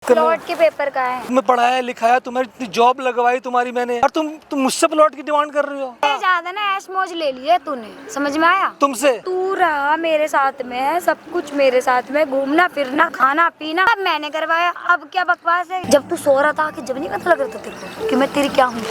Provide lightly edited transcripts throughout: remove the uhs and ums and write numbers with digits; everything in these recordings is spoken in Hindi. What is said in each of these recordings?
प्लॉट के पेपर का है। तुम्हें पढ़ाया लिखाया, तुम्हारी इतनी जॉब लगवाई तुम्हारी मैंने, और तुम मुझसे प्लॉट की डिमांड कर रही हो। ज्यादा ना ऐश मौज ले लिए तूने, समझ में आया? तुमसे तू रहा मेरे साथ में, सब कुछ मेरे साथ में, घूमना फिरना खाना पीना अब मैंने करवाया। अब क्या बकवास है? जब तू सो रहा था कि जब नहीं पता लग रहा था तेरे को कि मैं तेरी क्या हूँ?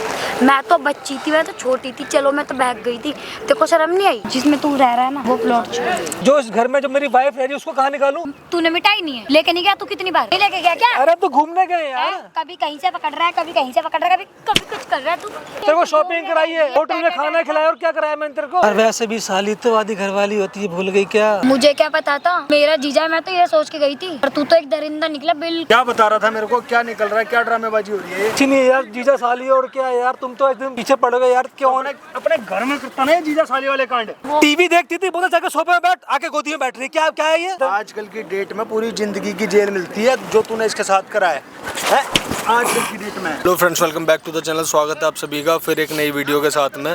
मैं तो बच्ची थी, मैं तो छोटी थी, चलो मैं तो बहक गई थी। तेरे को शर्म नहीं आई? जिसमें तू रह रहा है ना वो प्लॉट जो इस घर में जो मेरी वाइफ रह रही है उसको कहाँ निकालूं? तूने मिटाई नहीं है, लेके नहीं गया तू? कितनी बार नहीं लेके गया क्या? अरे तो घूमने गए यार। कभी कहीं से पकड़ रहा है, कभी कहीं से पकड़ रहा है, कभी कभी कुछ कर रहा है। तू तेरे को शॉपिंग कराई है, होटल में खाना खिलाया, और क्या कराया मैंने तेरे को? और वैसे भी साली तो आधी घरवाली होती है, भूल गई क्या? मुझे क्या पता था मेरा जीजा है, मैं तो ये सोच के गई थी, पर तू तो एक दरिंदा निकला। बिल क्या बता रहा था मेरे को? क्या निकल रहा है? क्या ड्रामेबाजी हो रही है? नहीं यार, जीजा साली और क्या यार, तुम तो एकदम पीछे पड़ गए यार। क्यों? अपने घर में करता नहीं जीजा साली वाले कांड। टीवी देखती थी, बोला जाकर सोफे में बैठ, आके गोदी में बैठ रही। क्या क्या है ये? आजकल की डेट में पूरी जिंदगी की जेल मिलती है जो तूने इसके साथ करा है आजकल की डेट में। Hello friends, welcome back to the channel. स्वागत है आप सभी का फिर एक नई वीडियो के साथ में।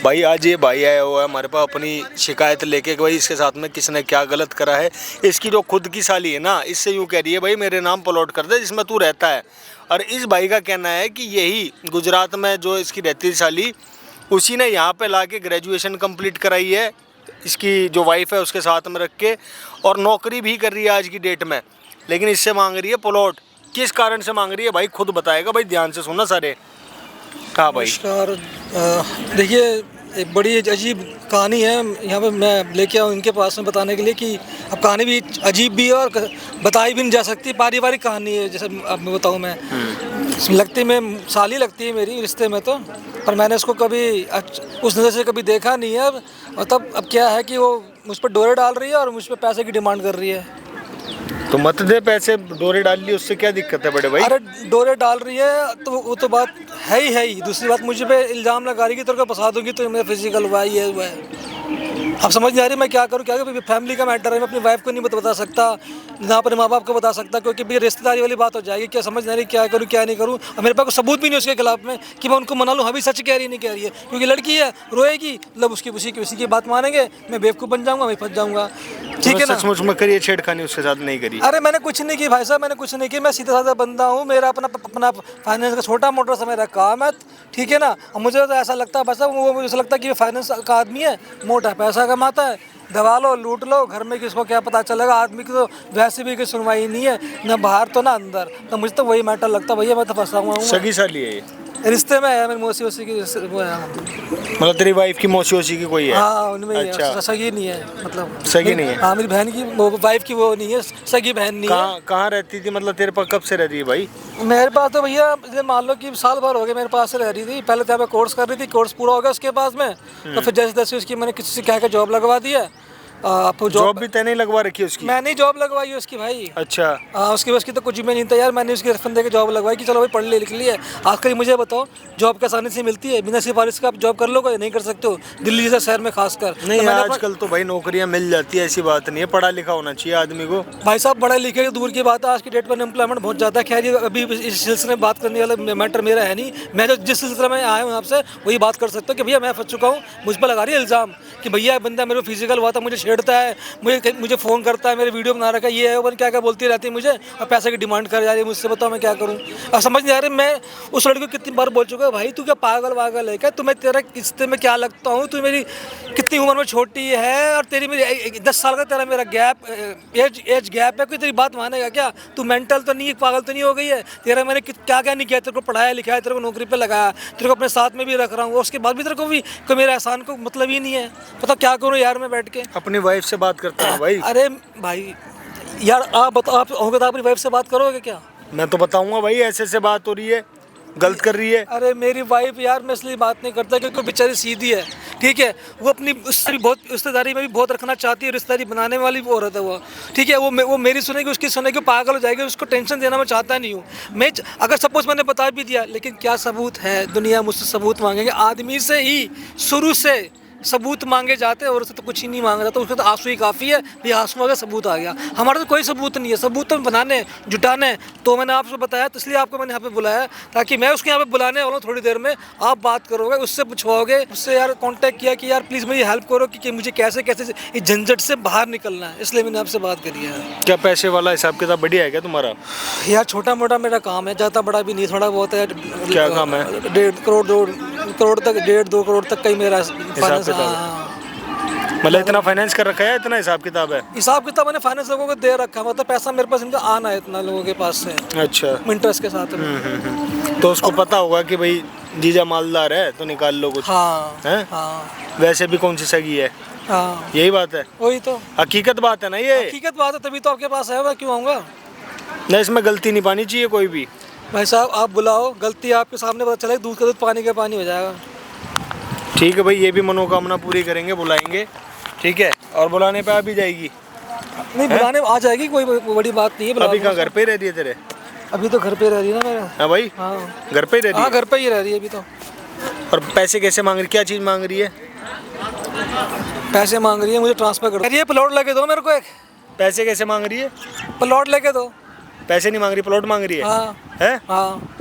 भाई आज ये भाई आया हुआ है हमारे पास अपनी शिकायत लेके कि भाई इसके साथ में किसने क्या गलत करा है। इसकी जो खुद की साली है ना, इससे यूँ कह रही है भाई मेरे नाम प्लॉट कर दे जिसमें तू रहता है। और इस भाई का कहना है कि यही गुजरात में जो इसकी रहती थी साली, उसी ने यहाँ पे लाके ग्रेजुएशन कंप्लीट कराई है इसकी जो वाइफ है उसके साथ में रख के, और नौकरी भी कर रही है आज की डेट में। लेकिन इससे मांग रही है प्लॉट। किस कारण से मांग रही है भाई खुद बताएगा। भाई ध्यान से सुनना सारे। कहाँ भाई? नमस्कार। देखिए, एक बड़ी अजीब कहानी है, यहाँ पे मैं लेके आऊँ इनके पास में बताने के लिए कि अब कहानी भी अजीब भी है और बताई भी नहीं जा सकती। पारिवारिक कहानी है, जैसे अब मैं बताऊँ। मैं लगती मैं साली लगती है मेरी रिश्ते में तो, पर मैंने इसको कभी उस नज़र से कभी देखा नहीं है। और तब अब क्या है कि वो मुझ पर डोरे डाल रही है और मुझ पर पैसे की डिमांड कर रही है। तो मत दे पैसे, डोरे डाल ली, उससे क्या दिक्कत है बड़े भाई? अरे डोरे डाल रही है तो वो तो बात है ही। दूसरी बात, मुझे पे इल्ज़ाम लगा रही है कि तेरे को फंसा दूंगी तो मेरा फिजिकल हुआ है, ये हुआ है। अब समझ नहीं आ रही मैं क्या करूँ। क्या करूँ? फैमिली का मैटर है, मैं अपनी वाइफ को नहीं बता सकता, ना अपने माँ बाप को बता सकता, क्योंकि भी रिश्तेदारी वाली बात हो जाएगी। क्या समझ नहीं आ रही क्या करूँ क्या नहीं करूँ। और मेरे पास कोई सबूत भी नहीं उसके खिलाफ में कि मैं उनको मना लूँ हाँ भी सच कह रही नहीं कह रही है। क्योंकि लड़की है, रोएगी, मतलब उसकी उसी की बात मानेंगे, मैं बेवकूफ़ बन जाऊँगा, मैं फंस जाऊँगा। ठीक है ना? सचमुच में करिए छेड़खानी उसके साथ नहीं करी? अरे मैंने कुछ नहीं की भाई साहब, मैंने कुछ नहीं की। मैं सीधा साधा बंदा हूँ, मेरा अपना फाइनेंस का छोटा मोटा सा मेरा काम है, ठीक है ना। और मुझे तो ऐसा लगता है बस वो मुझे ऐसा लगता है कि फाइनेंस का आदमी है, मोटा पैसा कमाता है, दबा लो लूट लो, घर में किसको क्या पता चलेगा। आदमी की तो वैसे भी कोई सुनवाई नहीं है, ना बाहर तो ना अंदर। तो मुझे तो वही मैटर लगता है, भैया मैं तो फंसा हुआ हूँ। सगी साली है ये? रिश्ते में है, मेरी मौसी वोसी की वो है। मतलब तेरी वाइफ की मौसी वोसी की कोई है? हाँ उनमें ही है। अच्छा। सगी नहीं है, मतलब सगी नहीं है? हाँ, मेरी बहन की वाइफ की वो नहीं है, सगी बहन नहीं है। कहाँ रहती थी? मतलब तेरे पास कब से रहती है भाई? मेरे पास तो भैया मान लो कि साल भर हो गए मेरे पास से रह रही थी। पहले तो यहाँ पे कोर्स कर रही थी, कोर्स पूरा हो गया उसके पास में, तो फिर जैसे तैसे उसकी मैंने किसी से कह के जॉब लगवा दी है। जॉब भी तैने लगवा रखी है उसकी? मैंने जॉब लगवाई है उसकी भाई। अच्छा। उसकी बस की तो कुछ भी नहीं था यार। मैंने उसकी रेफरेंस दे के जॉब लगवाई कि चलो भाई पढ़ लिख ली है। आखिर मुझे बताओ, जॉब के आसानी से मिलती है? बिना सिफारिश का आप जॉब कर लो, कोई नहीं कर सकते हो, दिल्ली जैसे शहर में खासकर। नहीं आजकल तो भाई नौकरियां मिल जाती है, ऐसी बात नहीं है। पढ़ा लिखा होना चाहिए आदमी को। भाई साहब पढ़े लिखे की दूर की बात है, आज की डेट पर अनएम्प्लॉयमेंट बहुत ज़्यादा है। खैर ये अभी इस सिलसिले में बात करने वाला मैटर मेरा है नहीं। मैं जो जिस सिलसिले में आया हूँ आपसे वही बात कर सकता हूँ कि भैया मैं फंस चुका हूँ। मुझ पर लगा रही है इल्ज़ाम कि भैया बंदा मेरे को फिजिकल हुआ था, मुझे छेड़ता है, मुझे फ़ोन करता है, मेरे वीडियो बना रखा है, ये है वो क्या क्या बोलती रहती है मुझे, और पैसे की डिमांड कर जा रही है मुझसे। बताओ मैं क्या करूँ? अब समझ नहीं आ रही। मैं उस लड़की को कितनी बार बोल चुका है, भाई तू क्या पागल वागल है क्या? तुम्हें तेरा रिश्ते में क्या लगता हूँ? तू मेरी कितनी उम्र में छोटी है, और तेरी मेरी 10 साल का तेरा मेरा गैप, एज गैप है। कोई तेरी बात मानेगा क्या? तू मेंटल तो नहीं, पागल तो नहीं हो गई है? तेरा मैंने क्या क्या नहीं किया? तेरे को पढ़ाया लिखाया, तेरे को नौकरी पे लगाया, तेरे को अपने साथ में भी रख रहा हूँ, उसके बाद भी तेरे को भी कोई मेरे एहसान को मतलब ही नहीं है। पता क्या करूँ यार मैं बैठ के? अपनी वाइफ से बात करता हूँ भाई। अरे भाई यार आप बताओ, आप होगे तो अपनी वाइफ से बात करोगे क्या? मैं तो बताऊंगा भाई, ऐसे बात हो रही है, गलत कर रही है। अरे मेरी वाइफ यार, मैं इसलिए बात नहीं करता क्योंकि बेचारी सीधी है, ठीक है। वो अपनी उससे भी बहुत रिश्तेदारी में भी बहुत रखना चाहती है, रिश्तेदारी बनाने वाली वो औरत है वो, ठीक है। वो मेरी सुनेगी, उसकी सुनेगी, पागल हो जाएगी। उसको टेंशन देना मैं चाहता नहीं हूँ। मैं अगर सपोज मैंने बता भी दिया, लेकिन क्या सबूत है? दुनिया मुझसे सबूत मांगेंगे। आदमी से ही शुरू से सबूत मांगे जाते हैं और उससे तो कुछ ही नहीं मांगा जाता, उसका तो आंसू ही काफ़ी है। भी आंसू आ गया, सबूत आ गया। हमारा तो कोई सबूत नहीं है, सबूत तो बनाने जुटाने। तो मैंने आपसे बताया, तो इसलिए आपको मैंने यहाँ पे बुलाया, ताकि मैं उसके यहाँ पे बुलाने वाला हूँ थोड़ी देर में। आप बात करोगे, उससे पूछवाओगे, उससे यार कांटेक्ट किया कि यार प्लीज़ मेरी हेल्प करो कि मुझे कैसे कैसे इस झंझट से बाहर निकलना है, इसलिए मैंने आपसे बात करी है। क्या पैसे वाला हिसाब किताब बढ़िया है क्या तुम्हारा? यार छोटा मोटा मेरा काम है, ज़्यादा बड़ा भी नहीं, थोड़ा बहुत है। क्या काम है? 1.5 करोड़ 2 करोड़ तक, 1.5-2 करोड़ तक का ही मेरा फाइनेंस। किताब है। हाँ, मतलब इतना फाइनेंस कर रखा है, इतना हिसाब किताब है? हिसाब किताब मैंने फाइनेंस लोगों को दे रखा है, मतलब पैसा मेरे पास इनका आना है इतना लोगों के पास से। अच्छा। इंटरेस्ट के साथ में। तो उसको पता होगा कि भाई जीजा मालदार है तो निकाल लो कुछ। हाँ हैं? हाँ वैसे भी कौन सी सगी है? हाँ, यही बात है, वही तो हकीकत बात है ना ये। हकीकत बात है, तभी तो आपके पास है, मैं क्यों आऊँगा? नहीं, इसमें गलती नहीं पानी चाहिए कोई भी। भाई साहब आप बुलाओ, गलती आपके सामने पता चले, दूध का दूध पानी का पानी हो जाएगा। ठीक है भाई, ये भी मनोकामना पूरी करेंगे, बुलाएंगे, ठीक है। और बुलाने पे आ भी जाएगी? नहीं, बुलाने आ जाएगी, कोई बड़ी बात नहीं है। अभी कहाँ घर पे ही रह रही है तेरे? अभी तो घर पे रह रही है ना मेरा। हाँ भाई, हाँ घर पे ही रह रही हाँ, है? घर पे ही रह रही है अभी तो। और पैसे कैसे मांग रही, क्या चीज़ मांग रही है? पैसे मांग रही है, मुझे ट्रांसफर कर दो। ये प्लॉट लेके दो मेरे को एक। पैसे कैसे मांग रही है? प्लॉट लेके दो। पैसे नहीं मांग रही, प्लॉट मांग रही है? हाँ है? हाँ।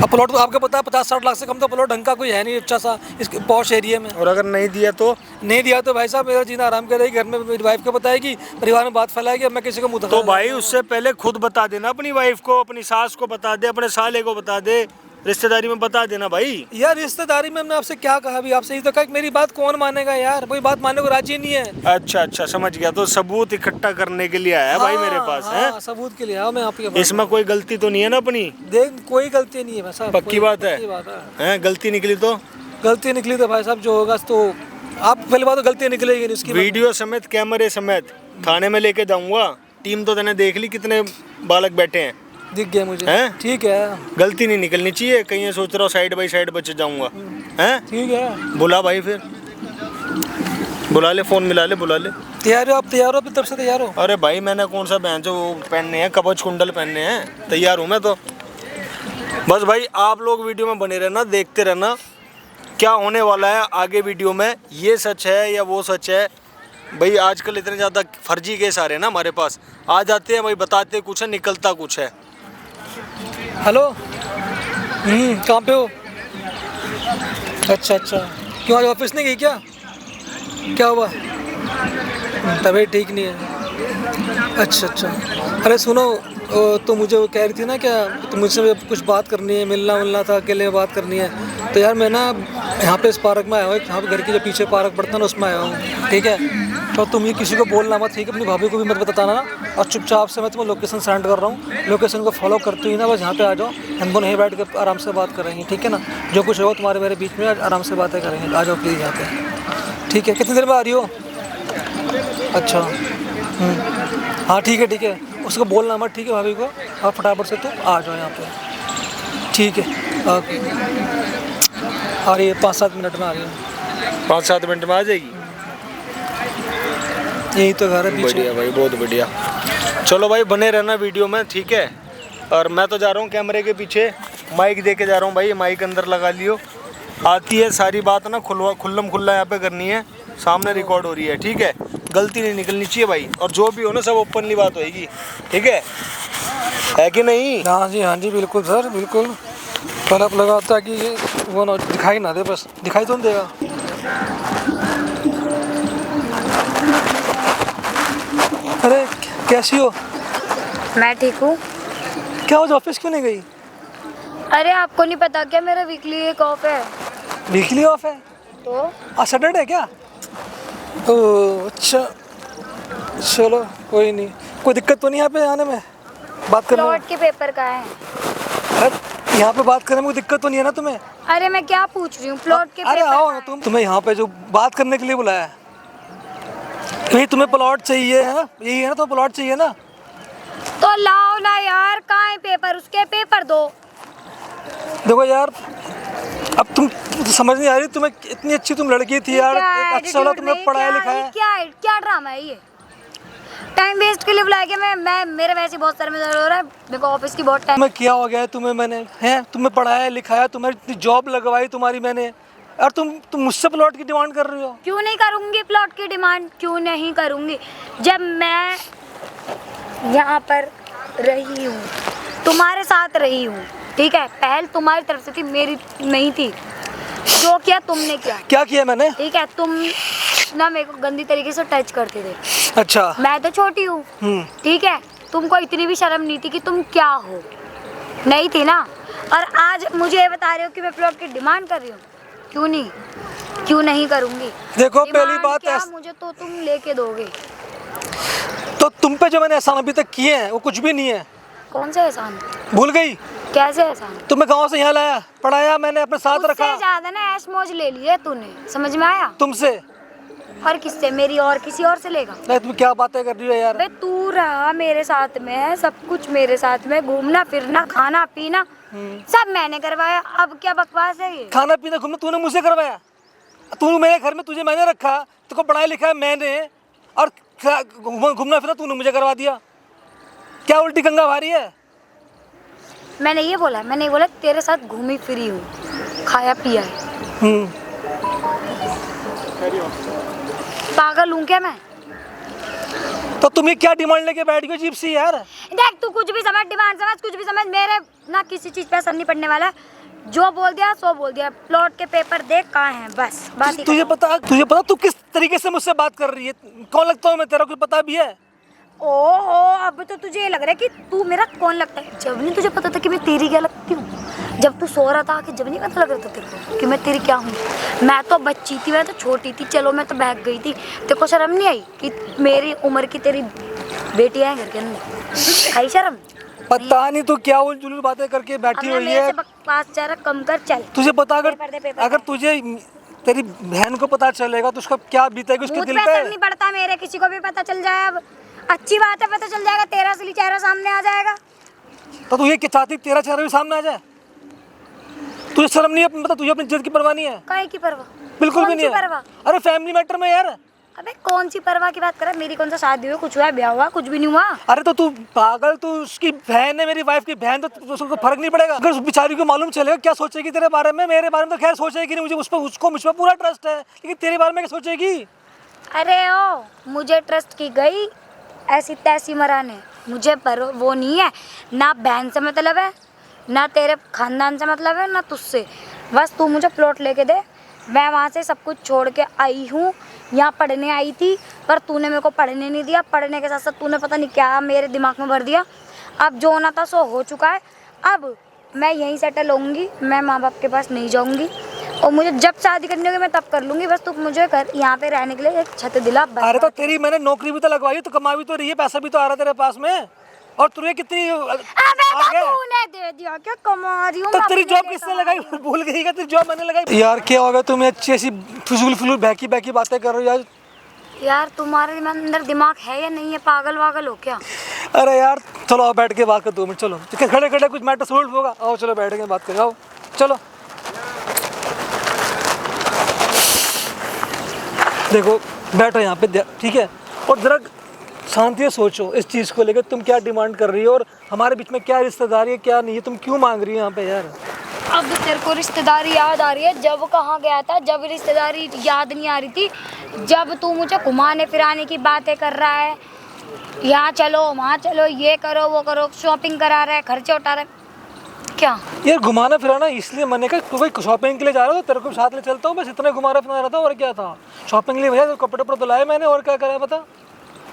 अब प्लॉट तो आपको पता है 50-60 लाख से कम तो प्लॉट ढंग का कोई है नहीं अच्छा सा इस पॉश एरिया में। और अगर नहीं दिया तो? नहीं दिया तो भाई साहब मेरा जीना आराम करेगी, घर में मेरी वाइफ को बताएगी, परिवार में बात फैलाएगी, अब मैं किसी को मुँह तो भाई उससे पहले खुद बता देना, अपनी वाइफ को, अपनी सास को बता दे, अपने साले को बता दे, रिश्तेदारी में बता देना भाई। यार रिश्तेदारी में हमने आपसे क्या कहा? अभी आपसे ही तो कहा कि मेरी बात कौन मानेगा यार, कोई बात मानने को राजी नहीं है। अच्छा अच्छा, समझ गया। तो सबूत इकट्ठा करने के लिए आया भाई मेरे पास है? हाँ, सबूत के लिए आओ मैं आपके पास। इसमें कोई गलती तो नहीं है ना अपनी? देख कोई गलती नहीं है भाई साहब। पक्की बात है? पक्की बात है। हैं, गलती निकली तो? गलती निकली तो भाई साहब जो होगा तो आप पहले बात तो गलती निकलेगी नहीं उसकी। वीडियो समेत, कैमरे समेत थाने में लेके जाऊंगा। टीम तो तूने देख ली कितने बालक बैठे हैं, दिख गया मुझे। हैं? ठीक है, गलती नहीं निकलनी चाहिए। कहीं ये सोच रहा हूँ साइड बाई साइड बच जाऊंगा। हैं? ठीक है। बुला भाई, फिर बुला ले, फोन मिला ले, बुला ले। तैयार हो आप? तैयार हो अपनी तरफ से? तैयार हो? अरे भाई मैंने कौन सा बहन जो पहनने हैं, कवच कुंडल पहनने हैं, तैयार हूँ मैं तो। बस भाई आप लोग वीडियो में बने रहना, देखते रहना क्या होने वाला है आगे वीडियो में, ये सच है या वो सच है। भाई आजकल इतने ज़्यादा फर्जी केस आ रहे हैं ना हमारे पास, आ जाते हैं भाई, बताते कुछ है, निकलता कुछ है। हेलो, कहाँ पे हो? अच्छा अच्छा, क्यों आज ऑफिस नहीं गई क्या? क्या हुआ? तबीयत ठीक नहीं है? अच्छा अच्छा। अरे सुनो, तो मुझे वो कह रही थी ना क्या, तो मुझसे कुछ बात करनी है, मिलना था, अकेले में बात करनी है। तो यार मैं ना यहाँ पे इस पार्क में आया हूँ, यहाँ पे घर के जो पीछे पार्क पड़ता है ना उसमें आया हूँ, ठीक है। तो तुम ये किसी को बोलना मत, ठीक है, अपनी भाभी को भी मत बताना ना। और चुपचाप से मैं तुम्हें लोकेशन सेंड कर रहा हूँ, लोकेशन को फॉलो करते हुई ना बस यहाँ पे आ जाओ, हम दोनों यहीं बैठ के आराम से बात करेंगे, ठीक है ना। जो कुछ हो तुम्हारे मेरे बीच में आराम से बातें करेंगे, आ जाओ प्लीज़ यहाँ पे, ठीक है। कितनी देर में आ रही हो? अच्छा, हाँ ठीक है, उसको बोलना मत, ठीक है, भाभी को। और फटाफट से तुम आ जाओ यहाँ पे, ठीक है। ओके, आ रही है 5-7 मिनट में आ रही है। 5-7 मिनट में आ जाएगी? यही तो घर है पीछे। बढ़िया भाई, बहुत बढ़िया। चलो भाई बने रहना वीडियो में, ठीक है। और मैं तो जा रहा हूँ कैमरे के पीछे, माइक दे के जा रहा हूँ भाई, माइक अंदर लगा लियो। आती है सारी बात ना खुल्लम खुल्ला यहाँ पे करनी है, सामने रिकॉर्ड हो रही है, ठीक है। गलती नहीं निकलनी चाहिए भाई, और जो भी हो ना सब ओपनली बात होएगी, ठीक है कि नहीं? हाँ जी बिल्कुल सर, बिल्कुल। पर आप लगाता है कि ये वो ना दिखाई ना दे, बस दिखाई तो नहीं देगा। अरे कैसी हो? मैं ठीक हूँ। क्या आज ऑफिस क्यों नहीं गई? अरे आपको नहीं पता क्या, मेरा वीकली एक ऑफ है। वीकली ऑफ है? तो आज सैटरडे है क्या? ओह अच्छा, चलो कोई नहीं। कोई दिक्कत तो नहीं यहाँ पे आने में, बात करने में? प्लॉट के पेपर का है। अरे यहाँ पे बात करने में कोई दिक्कत तो नहीं है ना तुम्हें? अरे मैं क्या पूछ रही हूँ, प्लॉट के अरे पेपर आओ का ना है। तुम्हें यहाँ पे जो बात करने के लिए बुलाया है। नहीं तुम्हें प्लॉट चाहिए है ना, यही है ना, तो प्लॉट चाहिए ना। तो लाओ ना यार, कहाँ है पेपर, उसके पेपर दो। देखो यार, अब तुम समझ नहीं आ रही, तुम्हें इतनी अच्छी तुम लड़की थी यार, एक अच्छा वाला तुमने पढ़ाया लिखाया। क्या ड्रामा है ये? टाइम वेस्ट के लिए बुलाया गया? मैं मेरे वैसे बहुत सर में दर्द हो रहा है, मेरे को ऑफिस की बहुत टाइम। तुम्हें क्या हो गया है? तुम्हें मैंने हैं, तुम्हें पढ़ाया लिखाया, तुम्हें इतनी जॉब लगवाई तुम्हारी मैंने, और तुम मुझसे प्लॉट की डिमांड कर रही हो? क्यों नहीं करूँगी प्लॉट की डिमांड, क्यों नहीं करूँगी? जब मैं यहाँ पर रही हूँ, तुम्हारे साथ रही हूँ, ठीक है, पहल तुम्हारी तरफ से थी, मेरी नहीं थी। जो किया तुमने किया। क्या किया मैंने? ठीक है, तुम ना मेरे को गंदी तरीके से टच करते थे। अच्छा। मैं तो छोटी हूँ, ठीक है, तुमको इतनी भी शर्म नहीं थी कि तुम क्या हो, नहीं थी ना। और आज मुझे ये बता रहे हो कि मैं प्लॉट की डिमांड कर रही हूँ। क्यों नहीं करूँगी? देखो पहली बात क्या मुझे तो तुम लेके दोगे। तो तुम पे जो मैंने एहसान अभी तक किए हैं वो कुछ भी नहीं है। कौन से एहसान? भूल गई? कैसे एहसान? तुम्हें गांव से यहाँ लाया, पढ़ाया, मैंने अपने साथ रखा। उससे ज्यादा ना ऐश मौज ले लिए तूने, समझ में आया? तुमसे? और किससे? मेरी और किसी और से लेगा? नहीं, तुम क्या बातें कर रही हो यार? बे तू रहा मेरे साथ में है, सब कुछ मेरे साथ में, घूमना फिरना खाना पीना सब मैंने करवाया। अब क्या बकवास है ये? खाना पीना घूमना तूने मुझसे करवाया? तू मेरे घर में, तुझे मैंने रखा, तुझको पढ़ाया लिखाया मैंने, और घूमना फिरना तूने मुझे करवा दिया। क्या उल्टी गंगा भारी है? मैंने ये बोला, मैंने ये बोला तेरे साथ घूमी फिरी हूँ, खाया पिया है। पागल हूँ क्या मैं? तो तुम ये क्या डिमांड लेके बैठ गई अजीब सी यार? देख तू कुछ भी समझ, डिमांड समझ, कुछ भी समझ, मेरे ना किसी चीज पे असर नहीं पड़ने वाला। जो बोल दिया सो बोल दिया। प्लॉट के पेपर देख कहाँ हैं, बस बात ही। तुझे पता तू किस तरीके से मुझसे बात कर रही है? कौन लगता हूँ मैं तेरा, कुछ पता भी है? ओहो, अब तो तुझे ये लग रहा है कि तू मेरा कौन लगता है। जब नहीं तुझे पता था कि मैं तेरी क्या लगती हूँ, जब तू सो रहा था कि जब नहीं पता लग रहा था तेरे को कि मैं तेरी क्या हूँ। मैं तो बच्ची थी, मैं तो छोटी थी, चलो मैं तो बहक गई थी। तेरे को शर्म नहीं आई कि मेरी उम्र की तेरी बेटियां हैं घर के अंदर? आई शर्म? पता नहीं तू क्या उलझुल बातें करके बैठी हुई है। बकवास जरा कम कर, चल। तुझे पता अगर तुझे तेरी बहन को पता चलेगा तो उसका क्या बीतेगी उसके दिल पे? असर नहीं पड़ता मेरे, किसी को भी पता चल जाए अब अच्छी बात है, पता चल जाएगा, तेरा असली चेहरा सामने आ जाएगा। तो तू ये क्या चाहती, तेरा चेहरा भी सामने आ जाए? तुझे शर्म नहीं है? मतलब तुझे अपनी इज्जत की परवाह नहीं है? काहे की परवाह? बिल्कुल भी नहीं है। अरे फैमिली मैटर में यार। अबे कौन सी परवाह की बात कर रहा है? मेरी कौन सा शादी हुई, कुछ हुआ, ब्याह हुआ, कुछ भी नहीं हुआ। अरे तो तू पागल, तू उसकी बहन है, मेरी वाइफ की बहन, तो उसको फर्क नहीं पड़ेगा? अगर उस बेचारी को मालूम चलेगा क्या सोचेगी तेरे बारे में? मेरे बारे में तो खैर सोचेगी नहीं, मुझे उसको मुझ पर पूरा ट्रस्ट है, लेकिन तेरे बारे में क्या सोचेगी? अरे ओ, मुझे ट्रस्ट की गई ऐसी तैसी मराने, मुझे पर वो नहीं है। ना बहन से मतलब है, ना तेरे खानदान से मतलब है, ना तुझसे। बस तू मुझे प्लॉट लेके दे, मैं वहाँ से सब कुछ छोड़ के आई हूँ, यहाँ पढ़ने आई थी, पर तूने मेरे को पढ़ने नहीं दिया। पढ़ने के साथ साथ तूने पता नहीं क्या मेरे दिमाग में भर दिया। अब जो होना था सो हो चुका है। अब मैं यहीं सेटल होऊंगी, मैं माँ बाप के पास नहीं जाऊंगी, और मुझे जब शादी करनी होगी मैं तब कर लूंगी। बस तू मुझे घर यहाँ पे रहने के लिए एक छत दिला। अरे तो तेरी मैंने नौकरी भी तो लगवाई, तो कमा भी तो रही है, पैसा भी तो आ रहा है तेरे पास में, और तुझे कितनी तूने दे दिया क्या? कमा रही हूँ तो तेरी जॉब किसने लगाई? भूल गई क्या? तेरी जॉब मैंने लगाई। यार क्या हो गया तुम्हें? अच्छी ऐसी फिजूल बहकी बातें कर रही हो यार। यार तुम्हारे अंदर दिमाग है या नहीं है? पागल वागल हो क्या? अरे यार चलो आओ बैठ के बात कर 2 मिनट। चलो खड़े खड़े कुछ मैटर सोल्व होगा। आओ चलो बैठ के बात करें, आओ चलो। देखो बैठो यहाँ पे, ठीक है, और जरा शांति से सोचो इस चीज़ को लेकर, तुम क्या डिमांड कर रही हो और हमारे बीच में क्या रिश्तेदारी है क्या नहीं है, तुम क्यों मांग रही हो यहाँ पे यार? अब तेरे को रिश्तेदारी याद आ रही है? जब कहाँ गया था, जब रिश्तेदारी याद नहीं आ रही थी, जब तू मुझे घुमाने फिराने की बातें कर रहा है, यहाँ चलो वहाँ चलो, ये करो वो करो, शॉपिंग करा रहा है, खर्चे उठा रहा है। क्या यार घुमाना फिराना इसलिए मैंने कहा तू भाई शॉपिंग के लिए जा रहा हो तो तेरे को साथ ले चलता हूँ, बस इतना घुमाना फिराना रहा था, और क्या था? शॉपिंग के लिए भैया तो कपड़े धुलाए मैंने, और क्या करा बता?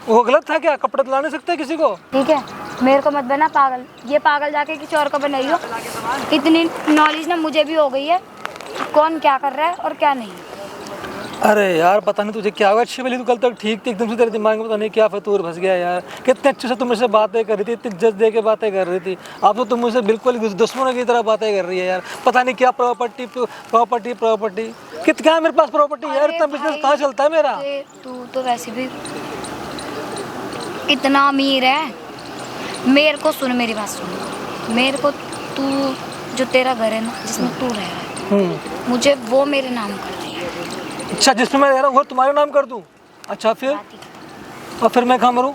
वो गलत था क्या? कपड़े धुला नहीं सकते किसी को? ठीक है, मेरे को मत बना पागल। ये पागल जाके किसी और को बनाई हो। इतनी नॉलेज ना मुझे भी हो गई है कौन क्या कर रहा है और क्या नहीं। अरे यार पता नहीं तुझे क्या हुआ, अच्छी भली तू कल तक ठीक थी, एकदम से तेरे दिमाग में पता नहीं क्या फतूर फंस गया यार। कितने अच्छे से तुम मुझसे बातें कर रही थी, इतनी इज्जत दे के बातें कर रही थी, अब तो तुम मुझसे बिल्कुल दुश्मनों की तरह बातें कर रही है यार। पता नहीं क्या प्रॉपर्टी क्या है मेरे पास प्रॉपर्टी यार, इतना बिजनेस कहाँ चलता है मेरा? तू तो वैसे भी इतना अमीर है। मेरे को सुन, मेरी बात सुन, मेरे को तू जो तेरा घर है ना जिसमें तू रह रहा है, मुझे वो मेरे नाम कर दिया। अच्छा जिसमें मैं रह रहा हूँ वो तुम्हारे नाम कर दूँ? अच्छा फिर? और फिर मैं कहाँ मरूँ?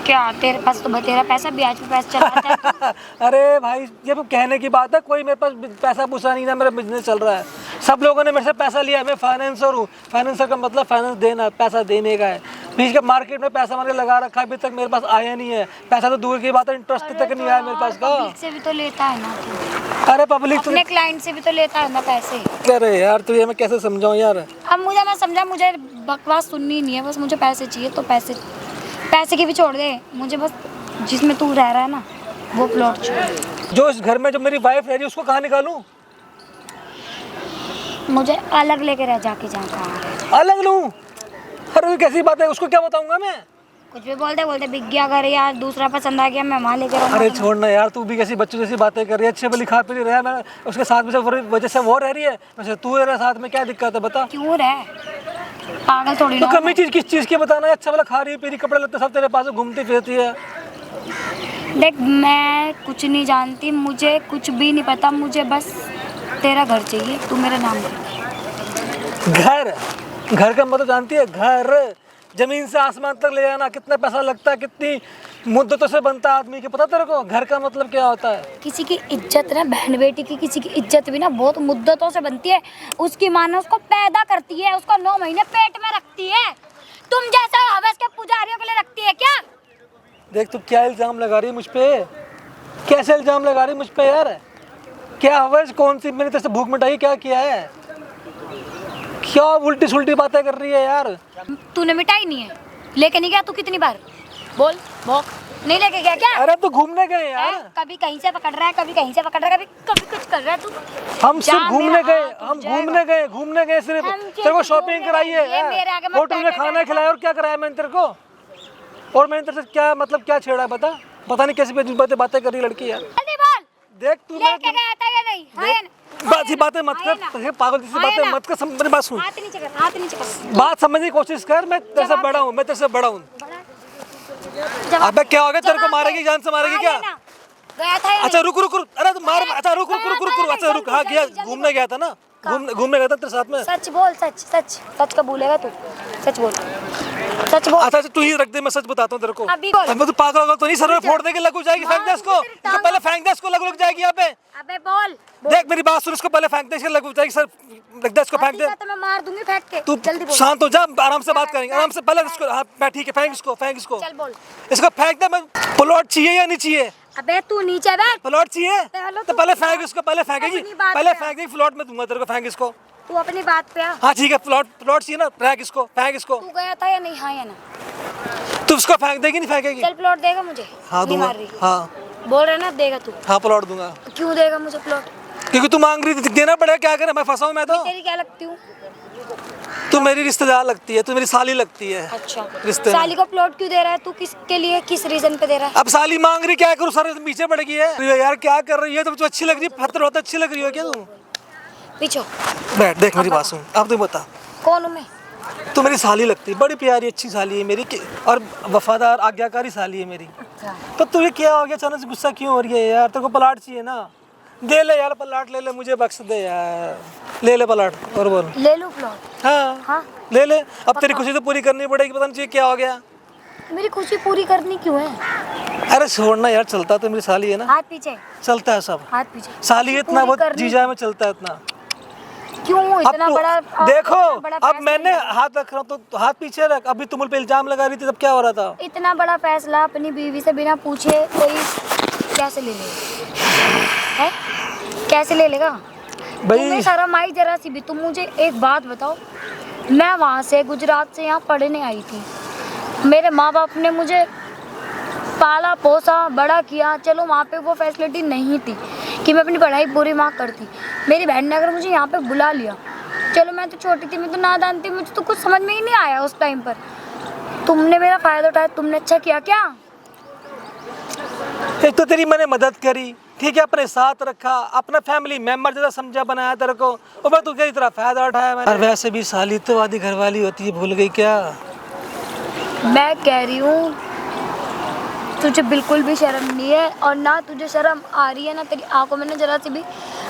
क्या तेरे पास तो तेरा पैसा ब्याज पे पैसा चला जाता है। अरे भाई ये तो कहने की बात है, कोई मेरे पास पैसा पूछा नहीं ना, मेरा बिजनेस चल रहा है। सब लोगों ने मेरे से पैसा लिया, मैं फाइनेंसर हूँ। फाइनेंसर का मतलब फाइनेंस देना, पैसा देने का है। बीच के मार्केट में पैसा मैंने लगा रखा है, अभी तक मेरे पास आया नहीं है। पैसा तो दूर की बात है, इंटरेस्ट तक नहीं आया मेरे पास का। पब्लिक से भी तो लेता है ना, अरे पब्लिक तो अपने क्लाइंट से भी तो लेता है ना पैसे। अरे यार तो ये मैं कैसे समझाऊँ यार। अब मैं समझा, मुझे बकवास सुननी नहीं है, बस मुझे पैसे चाहिए तो पैसे की भी छोड़ दे, मुझे बस जिसमें तू रह रहा है ना वो प्लॉट चाहिए। जो इस घर में जो मेरी वाइफ रह रही है उसको कहाँ निकालूं? मुझे अलग लेके रह जाके जहाँ अलग लूं? अरे ये कैसी बात है, उसको क्या बताऊंगा मैं? कुछ भी बोलते बिक गया घर यार, दूसरा पसंद आ गया, मैं वहाँ लेके रहूँगा। अरे छोड़ना यार, तू भी कैसी बच्चों जैसी बातें कर रही है। अच्छे भली खा पी रहा है, मैं उसके साथ में से वजह से वो रह रही है, वैसे तू रह साथ में, क्या दिक्कत है बता? क्यों रहे, पागल थोड़ी तो ना। कमी चीज किस चीज की बताना है? अच्छा वाला खा रही है, पी कपड़े लगते सब तेरे पास घूमती फिरती है। देख मैं कुछ नहीं जानती, मुझे कुछ भी नहीं पता, मुझे बस तेरा घर चाहिए, तू मेरा नाम कर। घर का मतलब जानती है? घर जमीन से आसमान तक ले जाना कितना पैसा लगता है, कितनी मुद्दतों से बनता है आदमी के, पता तेरे को? घर का मतलब क्या होता है? किसी की इज्जत ना, बहन बेटी की किसी की इज्जत भी ना बहुत मुद्दतों से बनती है। उसकी माँ ने उसको पैदा करती है, उसको 9 महीने पेट में रखती है, तुम जैसा हवस के पुजारियों के लिए रखती है क्या? देख तू क्या इल्जाम लगा रही है मुझ पे, कैसे इल्जाम लगा रही है मुझ पे यार? क्या हवस, कौन सी मैंने तेरे से भूख मिटाई, क्या किया है? क्या उल्टी सुल्टी बातें कर रही है यार? तूने मिटाई नहीं है, लेके नहीं गया तू कितनी बार? बोल भोग, नहीं लेके गया क्या? अरे तो घूमने गए यार। कभी कहीं से पकड़ रहा है, कभी कहीं से पकड़ रहा है, कभी कुछ कर रहा है तू। हम सिर्फ घूमने गए, घूमने गए सिर्फ। तेरे को शॉपिंग कराई है, होटल में खाना खिलाया, और क्या कराया मैंने तेरे को? और मैंने तेरे से क्या मतलब क्या छेड़ा बता? पता नहीं कैसी बातें कर रही लड़की यार। जल्दी बोल, देख तू लेके गया था या नहीं? हाँ या नहीं? बात बातें मत कर, पागल जैसी बातें मत कर। मेरी बात सुन, हाथ नीचे कर, हाथ नीचे कर। बात समझने की कोशिश कर। मैं तेरे से बड़ा हूँ, मैं तेरे से बड़ा हूँ। जवाब अबे क्या हो गया, तेरे को जवाब मारेगी, दे। जान से मारेगी क्या? गया था या अच्छा नहीं? रुक, अरे तो मार, अच्छा रुक, अच्छा रुक। हाँ गया, घूमने गया था ना, घूमने गया था तेरे साथ में। सच बोल, सच का भूलेगा तू? सच बोल, सच बोल। अच्छा तू ही रख दे, मैं सच बताता हूँ तेरे को। अभी बोल। अब तू पागल होगा तो नहीं, सर में फोड़ देगी, लगू जाएगी, फेंक दे इसको। इसको पहले फेंक दे, इसको लग जाएगी यहाँ पे। अबे बोल। देख मेरी बात सुन, इसको पहले फेंक दे, इसको लगू जाएगी, सर रख दे, इसको फेंक दे। तो मैं मार दूंगी फेंक के। तू जल्दी बोल। शांत हो जा, आराम से बात करेंगे, आराम से। पहले इसको, हाँ मैं ठीक है, फेंक इसको। चल बोल। इसको फेंक दे। मैं प्लॉट चाहिए या नहीं चाहिए? अबे तू नीचे बैठ। प्लॉट चाहिए तो पहले फेंक इसको, पहले फेंकेगी, अपनी बात पहले पे। फेंक देगी, प्लॉट में दूंगा तेरे को, फेंक इसको। तू अपनी बात पे आ। हाँ ठीक है, प्लॉट चाहिए ना, फेंक इसको। तू गया था या नहीं? हाँ या ना? तू उसको फेंक देगी नहीं फेंकेगी? चल प्लॉट देगा मुझे? हाँ नहीं दूंगा। मार रही। हाँ बोल रहा ना देगा तू? हाँ प्लॉट दूंगा। क्यों देगा मुझे प्लॉट? क्योंकि तू मांग रही थी, देना पड़ेगा, क्या करें, मैं फंसा हूँ मैं तो। तेरी क्या लगती हूँ? तू मेरी रिश्तेदार लगती है, तू मेरी साली लगती है। अच्छा, रिश्ते में। साली को प्लॉट क्यों दे रहा है तू? किसके लिए, किस रीजन पे दे रहा है? अब साली मांग रही, क्या करूँ, सारे पीछे पड़ गई है यार, क्या कर रही है? तो अच्छी लग रही है, बहुत अच्छी लग रही है क्या तू? पीछे बैठ, देख मेरी बात सुन, अब तू बता। कौन हूँ मैं? तू मेरी साली लगती है, बड़ी प्यारी अच्छी साली है मेरी, और वफादार आज्ञाकारी साली है मेरी। तो तुझे क्या हो गया, अचानक से गुस्सा क्यों हो रही है यार? तेरे को प्लाट चाहिए ना, दे ले यार, प्लाट ले ले, मुझे बख्श दे यार, ले ले प्लाट। और बोल। ले लूँ प्लॉट? हाँ ले ले, अब तेरी खुशी तो पूरी करनी पड़ेगी, पता नहीं तुझे क्या हो गया। मेरी खुशी पूरी करनी क्यों है? अरे छोड़ना यार, चलता तो मेरी साली है ना, हाथ पीछे, चलता है सब। हाथ पीछे। साली इतना पूरी बहुत करनी- जीजा में चलता है इतना। क्यों इतना अब बड़ा? देखो, बड़ा अब फैसला मैंने लिया। हाथ रख रहा हूँ तो हाथ पीछे रख। अभी तुम मुझ पे इल्जाम लगा रही थी, तब क्या हो रहा था? इतना बड़ा फैसला अपनी बीवी से बिना पूछे कोई कैसे ले लेगा? है कैसे ले लेगा? तुम्हें शर्म आई जरा सी भी? तुम मुझे एक बात बताओ, मैं वहाँ से गुजरात से यहाँ पढ़ने आई थी, मेरे माँ बाप ने मुझे पाला पोसा बड़ा किया, चलो वहाँ पे वो फैसिलिटी नहीं थी कि मैं अपनी पढ़ाई पूरी वहाँ करती। मेरी बहन ने अगर मुझे यहाँ पे बुला लिया, चलो मैं तो छोटी थी, मैं तो नादान थी, मुझे तो कुछ समझ में ही नहीं आया उस टाइम पर। तुमने मेरा फ़ायदा उठाया, तुमने अच्छा किया क्या? एक तो तेरी मैंने मदद करी, ठीक है, अपने साथ रखा, अपना फैमिली मेंबर जैसा समझा, बनाया तेरे को, और तू क्या इतना फ़ायदा उठाया मैंने। और वैसे भी साली तो आधी घरवाली होती है, भूल गई क्या? मैं कह रही हूँ तुझे बिल्कुल भी शर्म नहीं है, और ना तुझे शर्म आ रही है, ना तेरी आंखों में ना जरा सी भी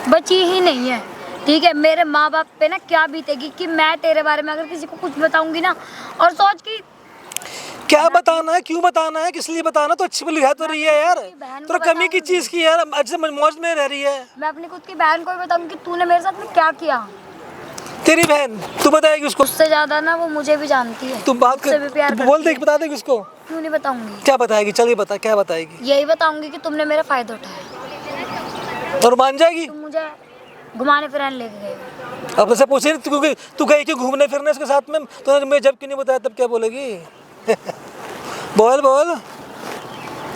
बची ही नहीं है, ठीक है? मेरे माँ बाप पे ना क्या बीतेगी कि मैं तेरे बारे में अगर किसी को कुछ बताऊंगी ना, और सोच कि क्या बताना है, क्यों बताना है, किस लिए बताना? तो अच्छी लिखा तो रही है यार, बहन तो को कमी की बताऊंगी। चीज की यार, अच्छे मौज में रह रही है। मैं अपनी खुद की बहन को भी बताऊंगी कि तूने मेरे साथ में क्या किया। तेरी बहन तू बताएगी उसको? उससे ज्यादा ना वो मुझे भी जानती है। तुम बात मुझसे भी प्यार कर, करती बोल दे है। कि बता देगी उसको? क्यों नहीं बताऊंगी? क्या बताएगी? चलिए बता, क्या बताएगी? यही बताऊंगी कि तुमने मेरा फायदा उठाया, और मान जाएगी? तुम मुझे घुमाने फिराने लेके गए। अब ऐसे पूछे तू गई क्यों घूमने फिरने उसके साथ में, तो मैं जब क्यों नहीं बताया तब क्या बोलेगी? बोल बोल,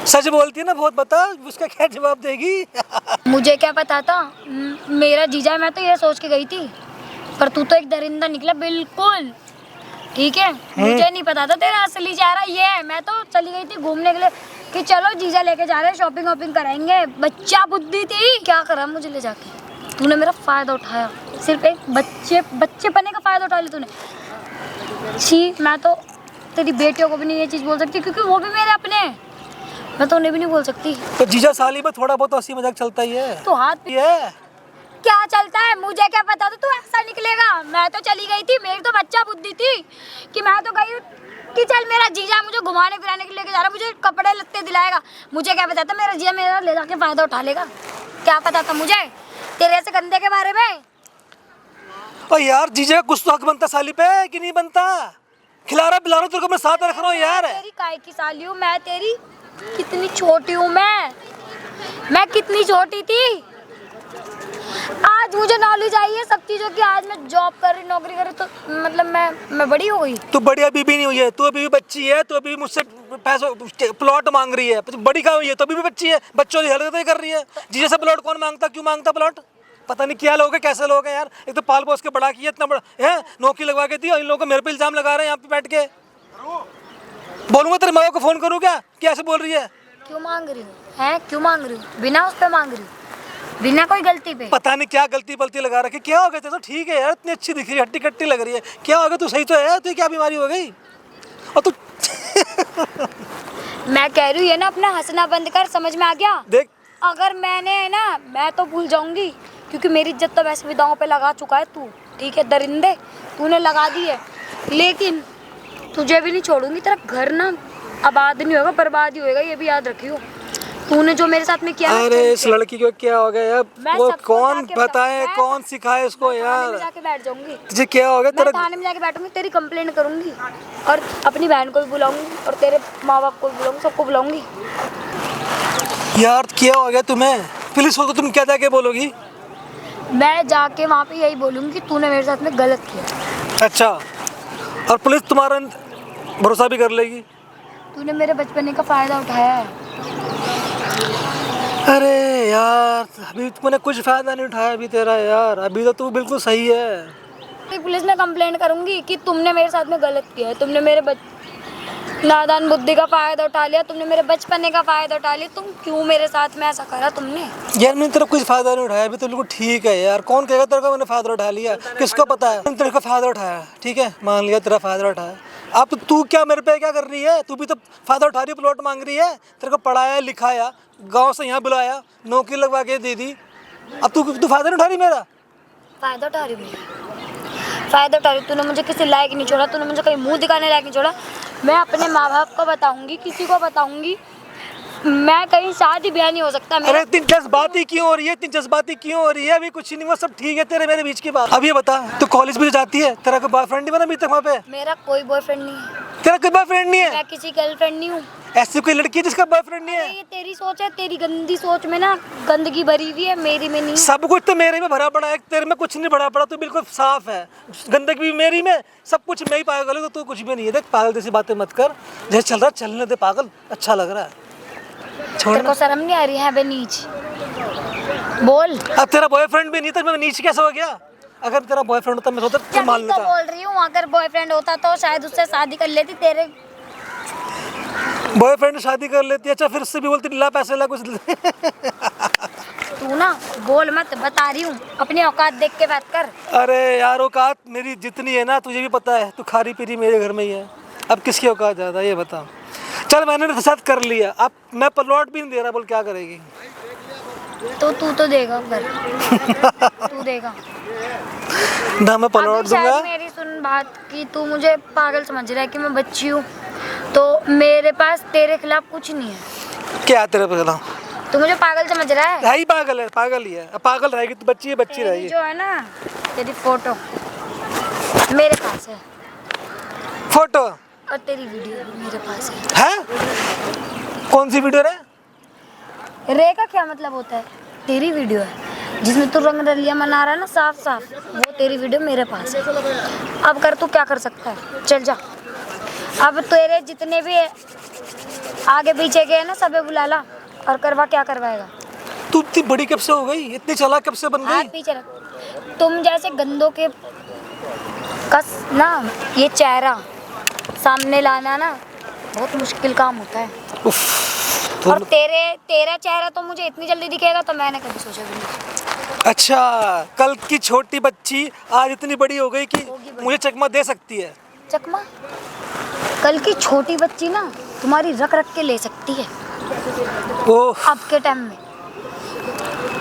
सच बोलती है ना बहुत, बता उसका क्या जवाब देगी? मुझे क्या पता था मेरा जीजा है, मैं तो ये सोच के गई थी, पर तू तो एक दरिंदा निकला बिल्कुल। ठीक है, मुझे नहीं पता था तेरा असली चेहरा ये है। मैं तो चली गई थी घूमने के लिए कि चलो जीजा लेके जा रहे हैं, शॉपिंग वॉपिंग कराएंगे। बच्चा बुद्धि थी, क्या करा मुझे ले जाके? तूने मेरा फायदा उठाया, सिर्फ एक बच्चे पने का फायदा उठा लिया तूने। छी, मैं तो तेरी बेटियों को भी नहीं ये चीज़ बोल सकती, क्योंकि वो भी मेरे अपने हैं। मैं तो उन्हें भी नहीं बोल सकती। तो जीजा साली में थोड़ा बहुत हंसी मजाक चलता ही है। तो हाथ ये क्या चलता है मुझे क्या पता था तू ऐसा निकलेगा। मैं तो चली गई थी, मेरी तो बच्चा बुद्धि थी कि मैं तो गई कि चल मेरा जीजा मुझे घुमाने फिराने के लिए लेके जा रहा, मुझे कपड़े लत्ते दिलाएगा। मुझे क्या पता था मेरा जीजा मेरा ले जाके फायदा उठा लेगा। क्या पता था मुझे तेरे से गंदे के बारे में। और यार जीजा का कुछ तो हक बनता साली पे कि नहीं बनता? खिला रहा पिला रहा तेरे को मैं साथ रख रहा हूँ यार। तेरी काय की साली हूँ मैं, तेरी कितनी छोटी हूँ मैं कितनी छोटी थी। आज मुझे नॉलेज आई है सब चीज़ों की। आज मैं जॉब कर रही, नौकरी कर रही, तो मतलब मैं बड़ी हो गई। तू बड़ी अभी भी नहीं हुई है, तू अभी भी बच्ची है, तू अभी मुझसे पैसों प्लॉट मांग रही है। बड़ी कहाँ हुई है? तो अभी भी बच्ची है, बच्चों की हरकतें कर रही है। जीजा से प्लॉट कौन मांगता, क्यों मांगता प्लॉट? पता नहीं क्या लोग हैं, कैसे लोग हैं यार। एक तो पाल पोस के बड़ा किया, इतना बड़ा है, नौकरी लगवा के दी, और इन लोगों को मेरे पे इल्जाम लगा रहे हैं यहाँ पे बैठ के। बोलूंगा तेरे माँ को फोन करूँ क्या ऐसे बोल रही है? क्यों मांग रही हूँ? हैं क्यों मांग रही हूँ? बिना उस पे मांग रही हूँ, बिना कोई गलती पे। पता नहीं क्या गलती पलती लगा रखी। क्या हो गया? तो ठीक है यार, इतनी अच्छी दिख रही है, हट्टी कट्टी लग रही है। क्या हो गया? तू सही तो है, तू क्या बीमारी हो गई? और तू मैं कह रही हूँ ये ना अपना हंसना बंद कर, समझ में आ गया? देख, अगर मैंने है ना, मैं तो भूल जाऊंगी, क्योंकि मेरी इज्जत तो वैसे भी दांव पे लगा चुका है तू। ठीक है दरिंदे, तूने लगा दी है, लेकिन तुझे भी नहीं छोड़ूंगी। तेरा घर ना आबाद नहीं होगा, बर्बाद ही होएगा, ये भी याद रखियो। तूने जो मेरे साथ में किया ना, अरे इस लड़की को क्या हो गया यार? मैं वो सबको कौन जाके बताए, बताऊं, कौन सिखाए उसको थाने में यार? जाके बैठ जाऊंगी। तुझे क्या हो गया? मैं तेरा थाने में जाके बैठूंगी, तेरी कंप्लेंट करूंगी, और अपनी बहन को भी बुलाऊंगी, और तेरे माँ बाप को भी बुलाऊंगी, सबको बुलाऊंगी। यार क्या हो गया तुम्हें? पुलिस को तुम क्या जाके बोलोगी? मैं जाके वहाँ पे यही बोलूंगी कि तूने मेरे साथ में गलत किया। अच्छा, और पुलिस तुम्हारा भरोसा भी कर लेगी? तूने मेरे बचपने का फायदा उठाया है। अरे यार, अभी तुमने कुछ फायदा नहीं उठाया अभी तेरा यार, अभी तो तू बिल्कुल सही है। पुलिस में कंप्लेंट करूंगी कि तुमने मेरे साथ में गलत किया है, तुमने मेरे नादान बुद्धि का फायदा उठा लिया, तुमने मेरे बचपने का फायदा उठा लिया। तुम क्यों मेरे साथ में ऐसा करा तुमने? यार मैंने तेरा कुछ फायदा नहीं उठाया अभी तो बिल्कुल ठीक है यार। कौन कहेगा तेरे को मैंने फायदा उठा लिया? किसको पता है? मैंने तेरे को फायदा उठाया, ठीक है, मान लिया तेरा फायदा उठाया। अब तू क्या मेरे पे क्या कर रही है? तू भी तो फायदा उठा रही है, प्लॉट मांग रही है। तेरे को पढ़ाया लिखाया, गाँव से यहाँ बुलाया, नौकरी लगवा के दे दी, अब तू फायदा नहीं उठा रही मेरा? फायदा उठा रही हूँ, फायदा उठा रही हूँ। तूने मुझे किसी लायक नहीं छोड़ा, तूने मुझे कहीं मुंह दिखाने लायक नहीं छोड़ा। मैं अपने माँ बाप को बताऊंगी, किसी को बताऊंगी, मैं कहीं शादी ब्याह नहीं हो सकता मेरा। अरे इतनी जज्बाती क्यों हो रही है? इतनी जज्बाती क्यों हो रही है? अभी कुछ नहीं हुआ, सब ठीक है तेरे मेरे बीच की बात। अब ये बता, तू कॉलेज भी जाती है, तेरा कोई बॉयफ्रेंड नहीं बना अभी तक वहाँ पे? मेरा कोई बॉयफ्रेंड नहीं है। तेरा कोई बॉयफ्रेंड नहीं है? मैं किसी गर्लफ्रेंड नहीं हूँ। ऐसी कोई लड़की है जिसका बॉयफ्रेंड नहीं है? ये तेरी सोच है, तेरी गंदी सोच में ना गंदगी भरी हुई है, मेरी में नहीं है। सब कुछ तो मेरे में भरा पड़ा है, तेरे में कुछ नहीं भरा पड़ा। तू बिल्कुल साफ है, गंदगी भी मेरी में, सब कुछ मैं ही पागल हूँ, तो तू कुछ भी नहीं है। देख पागल जैसी बातें मत कर, जैसे चल रहा चलने दे पागल, अच्छा लग रहा है। तेरे को शर्म नहीं आ रही है? बे नीच बोल। अब तेरा बॉयफ्रेंड भी नहीं था, मैं नीचे कैसे हो गया? अगर तेरा बॉयफ्रेंड होता मैं सोचता तो मान जब तो लेता। बोल रही हूँ, अगर बॉयफ्रेंड होता तो शायद उससे शादी कर लेती। तेरे बॉयफ्रेंड शादी कर लेती, अच्छा फिर उससे भी बोलती ला पैसे ला कुछ। तू ना बोल मत, बता रही हूँ, अपनी औकात देख के बात कर। अरे यार औकात मेरी जितनी है ना तुझे भी पता है, तू खारी पीरी मेरे घर में ही है, अब किसकी औकात ज़्यादा ये बता। चल मैंने तो साथ कर लिया, अब मैं प्लॉट भी नहीं दे रहा, बोल क्या करेगी? तो तू तो देगा घर, तू देगा ना मैं प्लॉट अभी शायद दूंगा। मेरी सुन बात कि तू मुझे पागल समझ रहा है कि मैं बच्ची हूँ, तो मेरे पास तेरे खिलाफ कुछ नहीं है। क्या है तेरे पे खिलाफ? तू मुझे पागल समझ रहा है? ही पागल है, पागल ही है। अब पागल रहेगी तो बच्ची है, बच्ची तेरी रहेगी। जो है ना, तेरी फोटो मेरे पास है फोटो और तेरी वीडियो भी मेरे पास है। है? कौन सी वीडियो रे? रे का क्या मतलब होता है? तेरी वीडियो है जिसमें तू रंग रलिया मना रहा है ना, साफ साफ, वो तेरी वीडियो मेरे पास है। अब कर, तू क्या कर सकता है? चल जा। अब तेरे जितने भी आगे पीछे के हैं ना, सबे बुला ला और करवा। क्या करवाएगा? तू इतनी बड़ी कब से हो गई? इतनी चालाक कब से बन हाथ गई? पीछे रख। तुम जैसे गंदों के कस ना, ये चेहरा सामने लाना ना बहुत मुश्किल काम होता है। और तेरा चेहरा तो मुझे इतनी जल्दी दिखेगा तो मैंने कभी सोचा भी नहीं। अच्छा, कल की छोटी बच्ची आज इतनी बड़ी हो गई कि मुझे चकमा दे सकती है। चकमा? कल की छोटी बच्ची ना तुम्हारी रख रख के ले सकती है ओह, अब के टाइम में।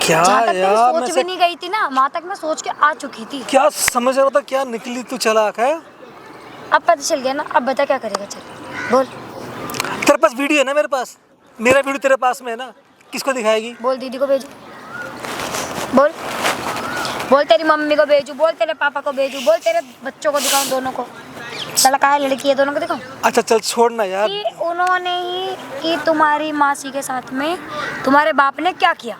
क्या जहाँ तक तेरी यार, सोच भी नहीं गई थी ना, वहाँ तक मैं सोच के आ चुकी थी। क्या समझ रहा था? क्या निकली तू चालाक है? अब पता चल गया ना, अब बता क्या करेगा? चल बोल। तेरे पास वीडियो है ना? मेरे पास मेरा वीडियो तेरे पास में है ना? किसको दिखाएगी? बोल दीदी को भेजू, बोल बोल तेरी मम्मी को भेजू, बोल तेरे पापा को भेजू, बोल तेरे बच्चों को दिखाऊं, दोनों को। लड़का है लड़की है, दोनों को दिखाऊं? अच्छा चल छोड़ना यार। कि उन्होंने ही कि तुम्हारी मासी के साथ में तुम्हारे बाप ने क्या किया।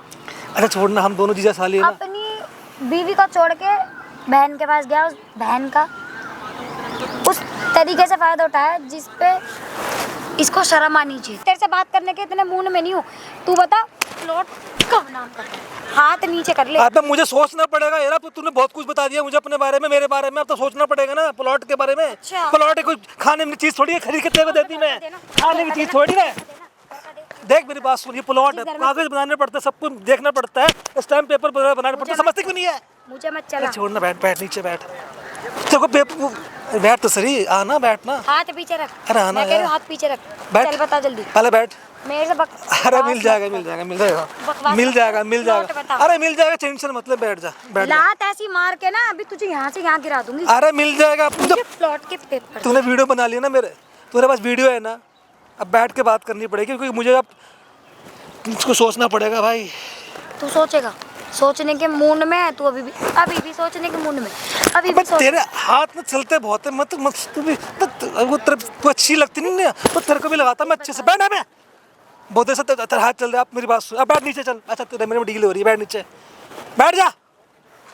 अच्छा छोड़ना, हम दोनों जीजा साली है ना। अपनी बीवी को छोड़ के बहन के पास गया, उस बहन का उस तरीके से फायदा उठाया जिस पे इसको शर्म आनी चाहिए। तेरे से बात करने के इतने मूड में नहीं हूँ। तू बता, प्लॉट कब नाम करता है? हाथ नीचे कर ले। अब मुझे सोचना पड़ेगा यार। अब तूने बहुत कुछ बता दिया मुझे अपने बारे में, मेरे बारे में। अब तो सोचना पड़ेगा ना प्लॉट के बारे में। अच्छा। प्लॉट कोई खाने में चीज थोड़ी है, खरीद के तेरे को देती मैं। खाने की चीज थोड़ी है। देख मेरी बात सुन, ये प्लॉट है, कागज बनाने पड़ते हैं, सब कुछ देखना पड़ता है, स्टैम्प पेपर बनाने पड़ते हैं। समझते क्यों नहीं है? मुझे मत चला। छोड़ना, बैठ बैठ नीचे बैठ। देखो बैठ तो सही, आना बैठना। हाथ पीछे रख। अरे आना मैं कह रही हूँ, यार। हाथ पीछे रख। बैठ। चल बता जल्दी। पहले बैठ। मेरे से अरे मिल जाएगा, मिल जाएगा, मिल जाएगा, बकवास मिल मत जाएगा, कर। मिल प्लॉट जाएगा। बता। अरे मिल जाएगा, टेंशन मतलब। बैठ जा, बैठ जा। लात ऐसी मार के ना अभी तुझे यहाँ से यहाँ गिरा दूंगी। अरे मिल जाएगा। मुझे प्लॉट के पेपर। तूने वीडियो बना लिया ना मेरे, तुम्हारे पास वीडियो है ना? अब बैठ के बात करनी पड़ेगी क्योंकि मुझे अब इसको सोचना पड़ेगा भाई। तू सोचेगा? सोचने के मूड में है तू अभी भी सोचने के मूड में अभी भी सोच। तेरे हाथ में चलते बहुत है, मत मत तू भी वो तू अच्छी लगती नहीं है तो तेरे को भी लगाता मैं अच्छे से। बैठ ना, बहुत ऐसा तेरा हाथ चल रहा है। आप मेरी बात सुन, अब बैठ नीचे चल। अच्छा तेरे मेरे में डील हो रही है, बैठ नीचे, बैठ जा।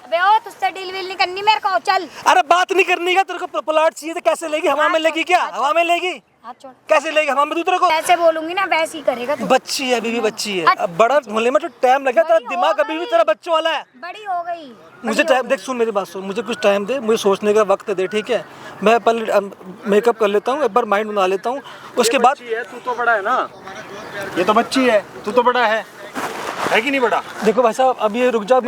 अबे ओ, तुझसे डील वील नहीं करनी मेरे को, चल। अरे बात नहीं करनी का, तेरे को प्लॉट चाहिए तो कैसे लेगी? हवा में लेगी क्या? हवा में लेगी? हाथ छोड़। कैसे लेगी हवा में? तू तेरे को ऐसे बोलूंगी ना वैसे ही करेगा तू। बच्ची है, अभी भी बच्ची है। अब बड़ा होने में तो टाइम लगेगा, तेरा दिमाग अभी भी तेरा बच्चों वाला है। बड़ी हो गई। मुझे टाइम देख, सुन मेरी बात सुन, मुझे कुछ टाइम दे, मुझे सोचने का वक्त दे, ठीक है? मैं पहले मेकअप कर लेता हूँ, एक बार माइंड बना लेता हूँ, उसके बाद। तू तो बड़ा है ना, ये तो बच्ची है, तू तो बड़ा है कि नहीं बड़ा? देखो भाई साहब, अब ये रुक जाओ,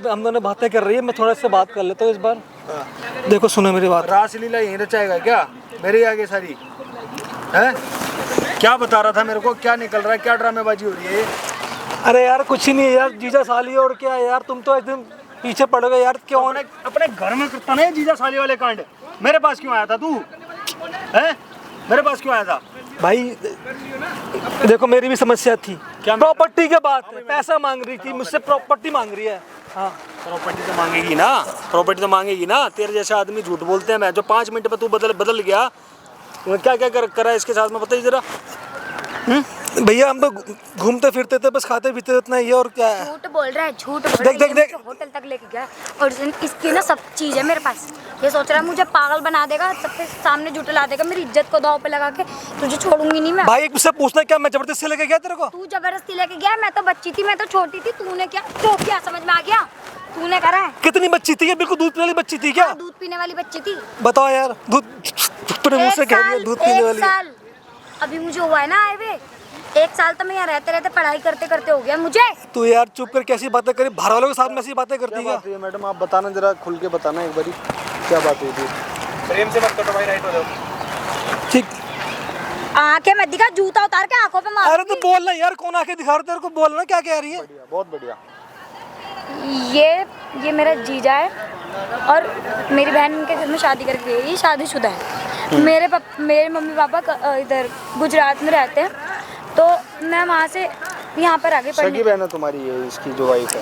हम दोनों बातें कर रही है, मैं थोड़ा से बात कर लेता हूँ इस बार। देखो सुनो मेरी बात। रासलीला यहीं रचाएगा क्या मेरे आगे सारी? है क्या बता रहा था मेरे को? क्या निकल रहा है? क्या ड्रामेबाजी हो रही है ये? अरे यार कुछ ही नहीं है यार, जीजा साली और क्या है यार, तुम तो एकदम पीछे पड़ गए यार। क्यों? अपने घर में करता ना जीजा साली वाले कांड। मेरे पास क्यों आया था तू? है मेरे पास क्यों आया था भाई? देखो मेरी भी समस्या थी। क्या? प्रॉपर्टी के बात है, पैसा मांग रही थी मुझसे, प्रॉपर्टी मांग रही है। हाँ प्रॉपर्टी तो मांगेगी ना, प्रॉपर्टी तो मांगेगी ना। तेरे जैसे आदमी झूठ बोलते हैं। मैं जो 5 मिनट में तू बदल गया, क्या क्या करा इसके साथ में बताइए जरा। भैया हम तो घूमते फिरते थे, बस खाते पीते इतना ही है, और क्या है? झूठ बोल रहा है, झूठ बोल रहा है। देख, देख। होटल तक लेके गया और इसकी ना सब चीज है मेरे पास। ये सोच रहा है मुझे पागल बना देगा, सबके सामने झूठला देगा, मेरी इज्जत को दांव पे लगा के। तुझे छोड़ूंगी नहीं मैं। भाई एक मुझसे पूछना, क्या मैं जबरदस्ती लेके गया तेरे को? तू जबरदस्ती लेके गया? मैं तो बच्ची थी, मैं तो छोटी थी। तूने क्या तो क्या समझ में आ गया? तूने करा है? कितनी बच्ची थी ये? बिल्कुल दूध पीने वाली बच्ची थी क्या? दूध पीने वाली बच्ची थी। बताओ यार, दूध मुँह से कह दिया दूध पीने वाली। 1 साल अभी मुझे हुआ है ना आए हुए। 1 साल तो मैं यहाँ रहते रहते पढ़ाई करते करते हो गया मुझे। तू यार चुप कर, कैसी बातें करी? बाहर वालों के साथ में ऐसी बातें करती है? मैडम आप बताना जरा, खुल के बताना एक बारी क्या बात हुई थी। प्रेम से मत करो भाई, राइट हो जाओ। ठीक। आंखें मत दिखा, जूता उतार के आंखों पे मार। अरे तो बोलना यार, कौन आके दिखा रहा तेरे को? बोलना क्या कह रही है? बढ़िया, बहुत बढ़िया। ये मेरा जीजा है और मेरी बहन के घर में शादी करके गई है। ये शादीशुदा है। मेरे मम्मी पापा इधर गुजरात में रहते हैं, तो मैं वहाँ से यहाँ पर आ गई सगी पढ़ने। बहन है तुम्हारी ये इसकी जो वाइफ है?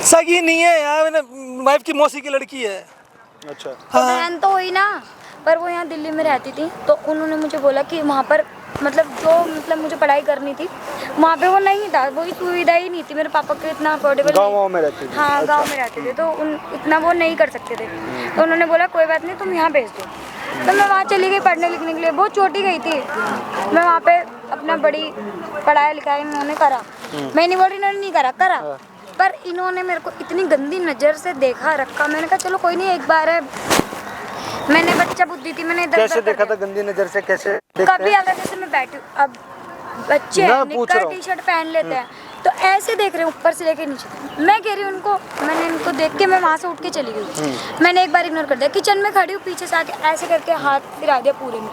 सगी नहीं है यार, वाइफ की मौसी की लड़की है। अच्छा। तो बहन तो हुई ना, पर वो यहाँ दिल्ली में रहती थी, तो उन्होंने मुझे बोला कि वहाँ पर मतलब मुझे पढ़ाई करनी थी, वहाँ पे वो नहीं था, वही सुविधा ही नहीं थी, मेरे पापा के इतना अफोर्डेबल। गाँव में रहती थी? हाँ, गांव में रहते थे, तो इतना वो नहीं कर सकते थे, तो उन्होंने बोला कोई बात नहीं, तुम यहाँ भेज दो। तो मैं वहाँ चली गई पढ़ने लिखने के लिए, बहुत छोटी गई थी मैं वहाँ पे, अपना बड़ी पढ़ाई लिखाई इन्होंने करा, मैं नहीं बोल रही इन्होंने नहीं करा, पर इन्होंने मेरे को इतनी गंदी नज़र से देखा रखा, मैंने कहा चलो कोई नहीं, एक बार है, मैंने बच्चा बुद्धि थी, मैंने इधर कैसे देखा था गंदी नजर से? कैसे कभी अगर जैसे मैं बैठी, अब बच्चे हैं, निक्कर टी शर्ट पहन लेते हैं, तो ऐसे देख रहे हैं ऊपर से लेके नीचे तक। मैं कह रही हूँ उनको, मैंने इनको देख के मैं वहाँ से उठ के चली गई। मैंने एक बार इग्नोर कर दिया, किचन में खड़ी हूँ, पीछे से आके ऐसे करके हाथ फिरा दिया पूरे में।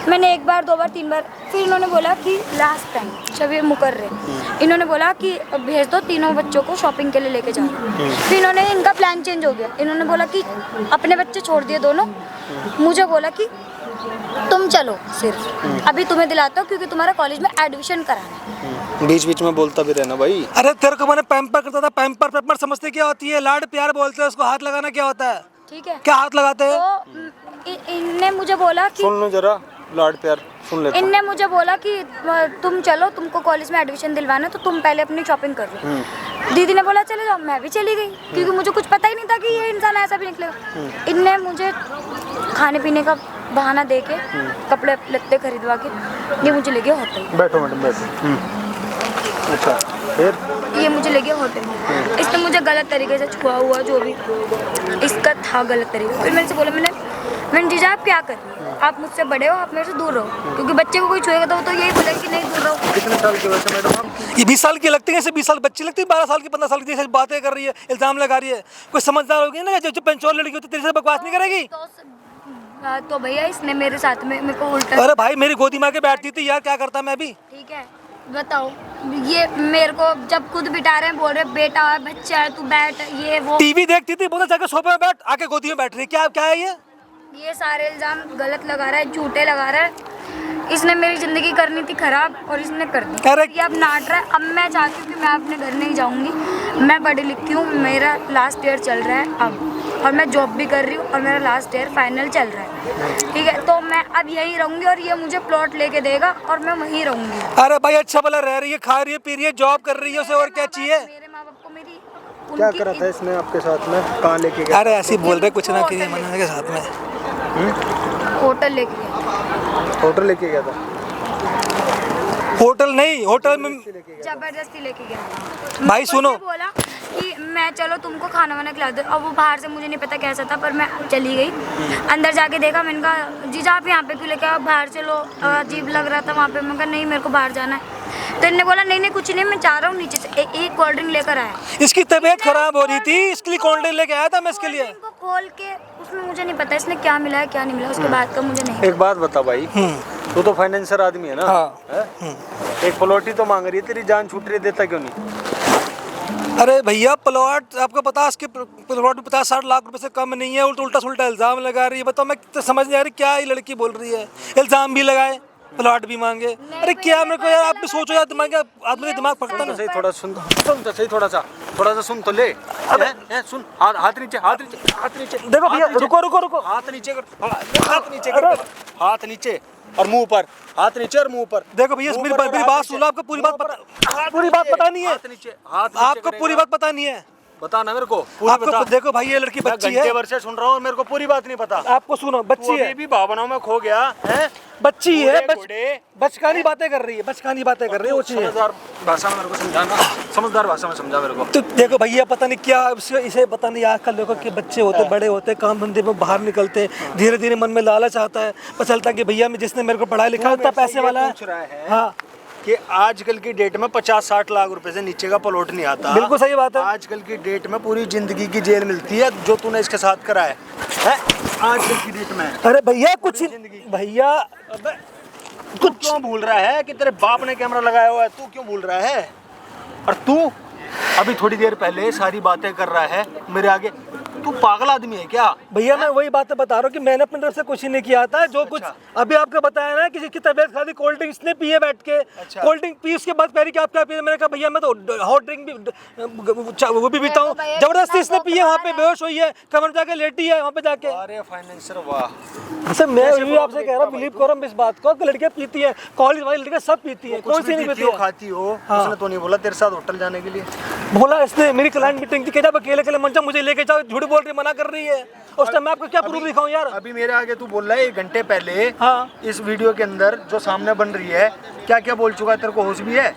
मैंने एक बार, दो बार, तीन बार, फिर इन्होंने बोला कि लास्ट टाइम जब ये मुकर रहे, इन्होंने बोला कि भेज दो, तीनों बच्चों को शॉपिंग के लिए लेके जाना। फिर इन्होंने, इनका प्लान चेंज हो गया, इन्होंने बोला कि अपने बच्चे छोड़ दिए दोनों, मुझे बोला कि तुम चलो, सिर्फ अभी तुम्हें दिलाता हूँ क्योंकि तुम्हारा कॉलेज में एडमिशन कराना है। बीच बीच में बोलता भी रहना भाई। अरे तेरे को मैंने पैम्पर करता था, पैम्पर समझते क्या होती है? लाड प्यार बोलते हैं उसको, हाथ लगाना क्या होता है? ठीक है, क्या हाथ लगाते हैं? तो इनने मुझे बोला कि, सुन लो जरा, लाड प्यार सुन लेते। इनने मुझे बोला कि तुम चलो, तुमको कॉलेज में एडमिशन दिलवाना है, तो तुम पहले अपनी शॉपिंग कर लो। दीदी ने बोला चले जाओ, मैं भी चली गई, क्योंकि मुझे कुछ पता ही नहीं था कि ये इंसान ऐसा भी निकलेगा। इनने मुझे खाने पीने का बहाना दे के, कपड़े लत्ते खरीदवा के, ये मुझे ले गया होटल। बैठो मैडम, बैठो। अच्छा, फिर ये मुझे ले गया होटल, इसने मुझे गलत तरीके से छुआ हुआ, जो भी इसका था गलत तरीका। फिर मैंने से बोला, मैंने जीजा आप क्या कर रही हो? आप मुझसे बड़े हो, आप मेरे से दूर रहो, क्योंकि बच्चे को कोई छुएगा तो वो तो यही बोलेगा कि नहीं दूर रहो। कितने साल की वैसे मैडम आप? ये 20 साल की लगती है, ऐसे 20 साल बच्ची लगती है, 12 साल की, 15 साल की, जैसे बातें कर रही है, इल्जाम लगा रही है। कोई समझदार होगी ना, जो पंचोर लड़की होती है, तेरे से बकवास नहीं करेगी। तो भैया इसने मेरे साथ में मेरे को उल्टा। अरे भाई मेरी गोदी माँ के बैठती थी यार, क्या करता मैं भी? ठीक है, बताओ, ये मेरे को जब खुद बिठा रहे हैं, बोल रहे बेटा बच्चा है तू बैठ, ये वो। टीवी देखती थी, बोला जाकर सोफे में बैठ, आके गोदी में बैठ रही। क्या है ये सारे इल्जाम गलत लगा रहा है, झूठे लगा रहा है। इसने मेरी जिंदगी करनी थी खराब और इसने कर दी। अरे ये अब नाट रहा है। अब मैं चाहती हूँ कि मैं अपने घर नहीं जाऊँगी, मैं पढ़ी लिखी हूँ, मेरा लास्ट ईयर चल रहा है अब, और मैं जॉब भी कर रही हूँ, और मेरा लास्ट ईयर फाइनल चल रहा है, ठीक है, तो मैं अब यहीं रहूँगी, और ये मुझे प्लॉट लेके देगा और मैं वहीं रहूँगी। अरे भाई अच्छा भला रह रही है, खा रही है, पी रही है, जॉब कर रही है, उसे और क्या चाहिए? मेरे माँ बाप को मेरी क्या करा था इसने आपके साथ में? कहाँ लेके गया? अरे ऐसे ही बोल रहे, कुछ ना करिए मना के साथ में। होटल लेके गया। होटल लेके गया था? होटल नहीं, होटल में जबरदस्ती लेके गया। भाई सुनो, बोला कि मैं चलो तुमको खाना वाना खिला दो। अब वो बाहर से, मुझे नहीं पता कैसा था, पर मैं चली गई, अंदर जाके देखा, मैंने कहा जीजा आप यहाँ पे क्यों लेके आओ, बाहर चलो, अजीब लग रहा था वहाँ पे। मैं कहा नहीं मेरे को बाहर जाना है, तो इन्होंने बोला नहीं कुछ नहीं, मैं चाह रहा हूँ नीचे से एक कोल्ड ड्रिंक लेकर आया। इसकी तबीयत खराब हो रही थी, इसके लिए कोल्ड ड्रिंक लेके आया था मैं इसके लिए। इनको खोल के उसमें मुझे नहीं पता इसने क्या मिला है क्या नहीं मिला, उसके बाद का मुझे नहीं। एक बात बता भाई, तू तो फाइनेंसर आदमी है ना? हाँ। एक प्लॉट ही तो मांग रही है, तेरी जान छूट रही, देता क्यों नहीं? अरे भैया प्लॉट आपको पता, इसके प्लॉट में 50-60 लाख रुपए से कम नहीं है, उल्टा सुल्टा इल्जाम लगा रही है। बताओ, मैं तो समझ नहीं आ रही क्या ये लड़की बोल रही है। इल्जाम भी लगाए, प्लॉट भी मांगे, अरे क्या मेरे को यार, आप भी सोचो यार, दिमाग आदमी दिमाग फटता ना। सही थोड़ा सुन तो सही, थोड़ा सा सुन तो ले। सुन, हाथ नीचे, हाथ नीचे, हाथ नीचे। देखो भैया, रुको, हाथ नीचे कर, हाथ नीचे कर, हाथ नीचे और मुंह ऊपर, हाथ नीचे और मुंह ऊपर। देखो भैया मेरी बात सुनो, आपको पूरी बात पता नहीं है, हाथ नीचे, हाथ आपको पूरी बात पता नहीं है। बताना मेरे को, आपको देखो भाई ये लड़की बच्ची है, वर्ष से सुन रहा हूँ, मेरे को पूरी बात नहीं पता। आपको सुनो, बच्ची है, भी भावनाओं में खो गया है, बच्ची है, बचकानी बातें कर रही है, बचकानी बातें कर रही है। समझदार भाषा में मेरे को समझाना, समझदार भाषा में समझा मेरे को। तो देखो भैया पता नहीं क्या इसे पता नहीं, आजकल देखो कि बच्चे होते बड़े होते, काम धंधे में बाहर निकलते, धीरे धीरे मन में लालच आता है, पता चलता है कि भैया जिसने मेरे को पढ़ाया लिखा इतना पैसे वाला है। हाँ, कि आजकल की डेट में 50-60 लाख रुपए से नीचे का प्लॉट नहीं आता। बिल्कुल सही बात है। आजकल की डेट में पूरी जिंदगी की जेल मिलती है, जो तूने इसके साथ करा है आजकल की डेट में। अरे भैया कुछ भैया कुछ क्यों भूल रहा है कि तेरे बाप ने कैमरा लगाया हुआ है? तू क्यों भूल रहा है? और तू अभी थोड़ी देर पहले सारी बातें कर रहा है मेरे आगे, तू पागल आदमी है क्या? भैया मैं वही बातें बता रहा हूँ कि मैंने अपनी तरफ से कुछ ही नहीं किया था। जो कुछ अभी आपको बताया ना, किसी की तबीयत खराब, कोल्ड ड्रिंक इसने पी है बैठ के। कोल्ड ड्रिंक पी, उसके बाद पहले कि आप क्या पिए? मैंने कहा भैया मैं तो हॉट ड्रिंक भी वो भी पीता हूँ। जबरदस्ती इसने पी है, वहाँ पे बेहोश हुई है, कमर जाके लेटी है वहाँ पे जाके। अरे फाइनेंसर वाह। सर मैं भी आपसे कह रहा हूँ, बिलीव करो इस बात को, लड़कियाँ पीती है, कॉलेज वाली लड़कियाँ सब पीती है, कौन सी नहीं पीती है? खाती हो। उसने तो नहीं बोला तेरे साथ होटल जाने के लिए? बोला इसने, मेरी क्लाइंट मीटिंग थी, जब अकेले अकेले मंचा मुझे लेके जाओ, झूठ बोल रही, मना कर रही है। उस टाइम मैं आपको क्या प्रूफ दिखाऊं यार? अभी मेरे आगे तू बोल रहा है 1 घंटे पहले। हाँ। इस वीडियो के अंदर जो सामने बन रही है, क्या क्या बोल चुका है? तेरे को होश भी है?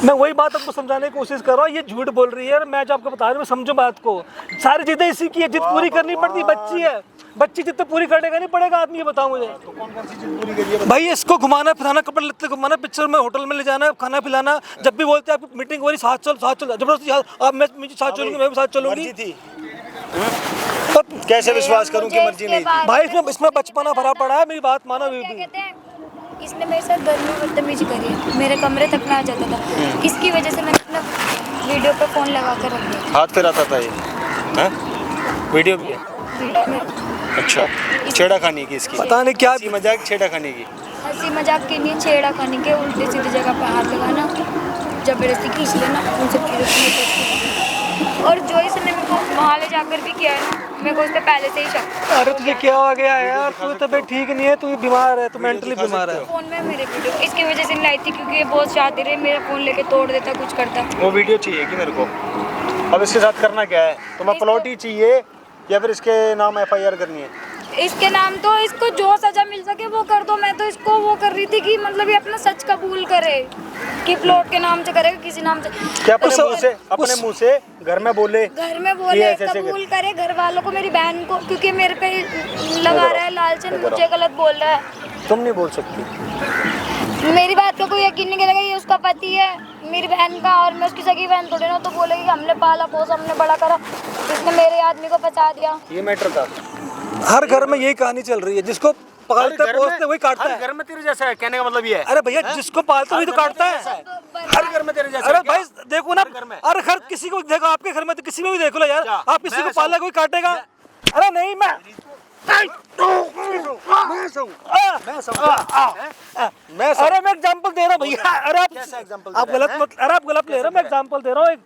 मैं वही बात आपको समझाने की कोशिश कर रहा हूँ, ये झूठ बोल रही है और मैं जो आपको बता रहा हूँ समझो बात को। सारी चीजें इसी की है, जिद पूरी करनी पड़ती, बच्ची है, बच्ची जितने पूरी करने का नहीं पड़ेगा आदमी, ये बताओ मुझे। तो कौन कौन सी चीज पूरी करी है? भाई इसको घुमाना फिराना, कपड़े लत्ते घुमाना, पिक्चर में होटल में ले जाना, खाना पिलाना, जब भी बोलते हैं आपकी मीटिंग हो रही साथ चल जबरदस्ती आप मैं साथ चलूंगी, मैं भी साथ चलूंगी। मर्जी थी। कैसे विश्वास करूं कि मर्जी नहीं थी? भाई इसमें बचपना भरा पड़ा है, मेरी बात मानो। क्या कहते हैं, इसने मेरे साथ घर में बदतमीजी करी है, मेरे कमरे तक ना आ जाता था, इसकी वजह से मैंने अपना वीडियो पे फोन लगा कर रख दिया। हाथ फिराता था ये? हैं? वीडियो भी है? वीडियो में अच्छा, छेड़ा खानी की इसकी? पता नहीं क्या हंसी मजाक छेड़ा खानी की? हंसी मजाक के लिए छेड़ा खाने के, उल्टे सीधे जगह पे हाथ लगाना, जबरदस्ती खींच लेना, उन सब चीज़ों। और जो इसने मेरे को वहाँ ले जाकर भी किया है ना, मेरे को उससे पहले से ही शक। अरे तुझे क्या हो गया यार? तू तबीयत ठीक नहीं है, तू बीमार है, तू मेंटली बीमार है। फोन में मेरे वीडियो इसकी वजह से नहीं लाई थी, क्योंकि ये बहुत शातिर है, मेरा फोन लेके तोड़ देता, कुछ करता। वो वीडियो चाहिए कि मेरे को? अब इसके साथ करना क्या है? तुम्हें प्लॉट ही चाहिए या फिर इसके नाम FIR करनी है? इसके नाम तो इसको जो सजा मिल सके वो कर दो। मैं तो इसको वो कर रही थी कि मतलब ये अपना सच कबूल करे कि प्लॉट के नाम से करेगा, किसी नाम से क्या अपने मुंह से घर में बोले? घर में बोले, कबूल करे घर वालों को, मेरी बहन को, क्योंकि मेरे पे लगा रहा है लालचन, मुझे गलत बोल रहा है। तुम नहीं बोल सकती। मेरी बात का कोई यकीन नहीं करेगा, ये उसका पति है मेरी बहन का, और मैं उसकी सगी बहन थोड़ी ना, तो बोलेगी हमने पाला पोसा, हमने बड़ा करा, इसने मेरे आदमी को फंसा दिया। ये मैटर था। हर घर में यही कहानी चल रही है, जिसको पालते पोसते वही काटता है। घर में तेरे जैसा है, कहने का मतलब ये है। अरे भैया जिसको पालते वही तो काटता है। हर घर में तेरे जैसा। अरे भाई देखो ना, अरे घर किसी को देखो, आपके घर में तो किसी में भी देख लो यार, आप किसी को पाला कोई काटेगा? अरे नहीं मैं अरे मैं एग्जांपल दे रहा हूँ भैया। अरे आप गलत मत, अरे आप गलत ले रहे हो, मैं एग्जांपल दे रहा हूँ।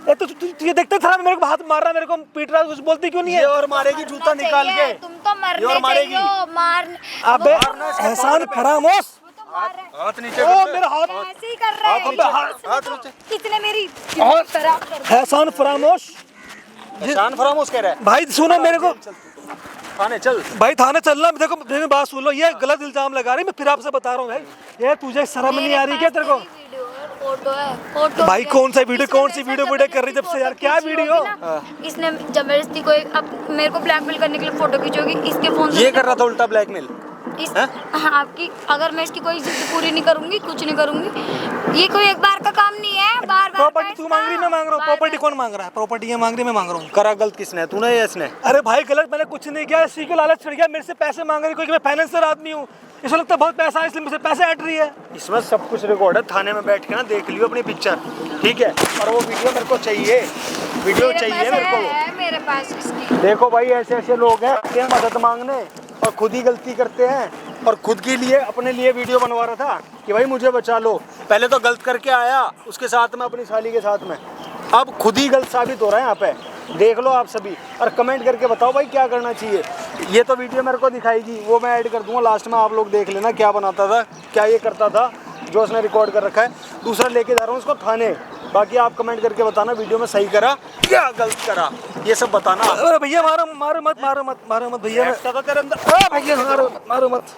तो ये देखते था मेरे को हाथ मार रहा है, मेरे को पीट रहा है, कुछ बोलती क्यों नहीं है? और मारेगी जूता निकाल के। तुम तो मरने चाहिए हो, मारने। अबे एहसान फरामोश, हाथ नीचे ओ मेरा हाथ ऐसे ही कर रहा है, कितने मेरी खराब कर दी। एहसान फरामोश, एहसान फरामोश कह रहा है। भाई सुनो मेरे को, थाने चल भाई थाने चलना। देखो मेरी बात सुन लो, ये गलत इल्जाम लगा रही, मैं फिर आपसे बता रहा हूँ भाई, ये तुझे शर्म नहीं आ रही क्या तेरे को? फोटो है, फोटो भाई कौन सा वीडियो कर रही जब से यार? क्या वीडियो? इसने जबरदस्ती को अब मेरे को ब्लैकमेल करने के लिए फोटो खींचोगी इसके फोन से। ये कर रहा था उल्टा ब्लैकमेल। हाँ, आपकी अगर मैं इसकी कोई जिद पूरी नहीं करूंगी, कुछ नहीं करूंगी, ये कोई एक बार का काम नहीं है, बार बार। प्रॉपर्टी तू मांग रही, मैं मांग रहा हूँ। प्रॉपर्टी कौन मांग रहा है? प्रॉपर्टी ये मांग रही, मैं मांग रहा हूँ। करा गलत किसने, तूने या इसने? अरे भाई गलत मैंने कुछ नहीं किया, इसी को लालच चढ़ गया, मेरे से पैसे मांग रही, क्योंकि मैं फाइनेंसर आदमी हूँ, इसको लगता है बहुत पैसा है इसलिए मुझे पैसे हट रही है। इसमें सब कुछ रिकॉर्ड है, थाने में बैठ के ना देख लियो अपनी पिक्चर, ठीक है? और वो वीडियो मेरे को चाहिए, वीडियो चाहिए मेरे को। मेरे पास इसकी। देखो भाई ऐसे ऐसे लोग हैं मदद मांगने और खुद ही गलती करते हैं, और खुद के लिए अपने लिए वीडियो बनवा रहा था कि भाई मुझे बचा लो। पहले तो गलत करके आया उसके साथ में, अपनी साली के साथ में, अब खुद ही गलत साबित हो रहा है यहाँ पे। देख लो आप सभी और कमेंट करके बताओ भाई क्या करना चाहिए। ये तो वीडियो मेरे को दिखाएगी, वो मैं ऐड कर दूंगा लास्ट में, आप लोग देख लेना क्या बनाता था, क्या ये करता था जो उसने रिकॉर्ड कर रखा है। दूसरा लेके जा रहा हूँ उसको थाने। बाकी आप कमेंट करके बताना वीडियो में सही करा क्या गलत करा, ये सब बताना। अरे भैया मारो मत भैया, तेरे अंदर भैया मारो मत।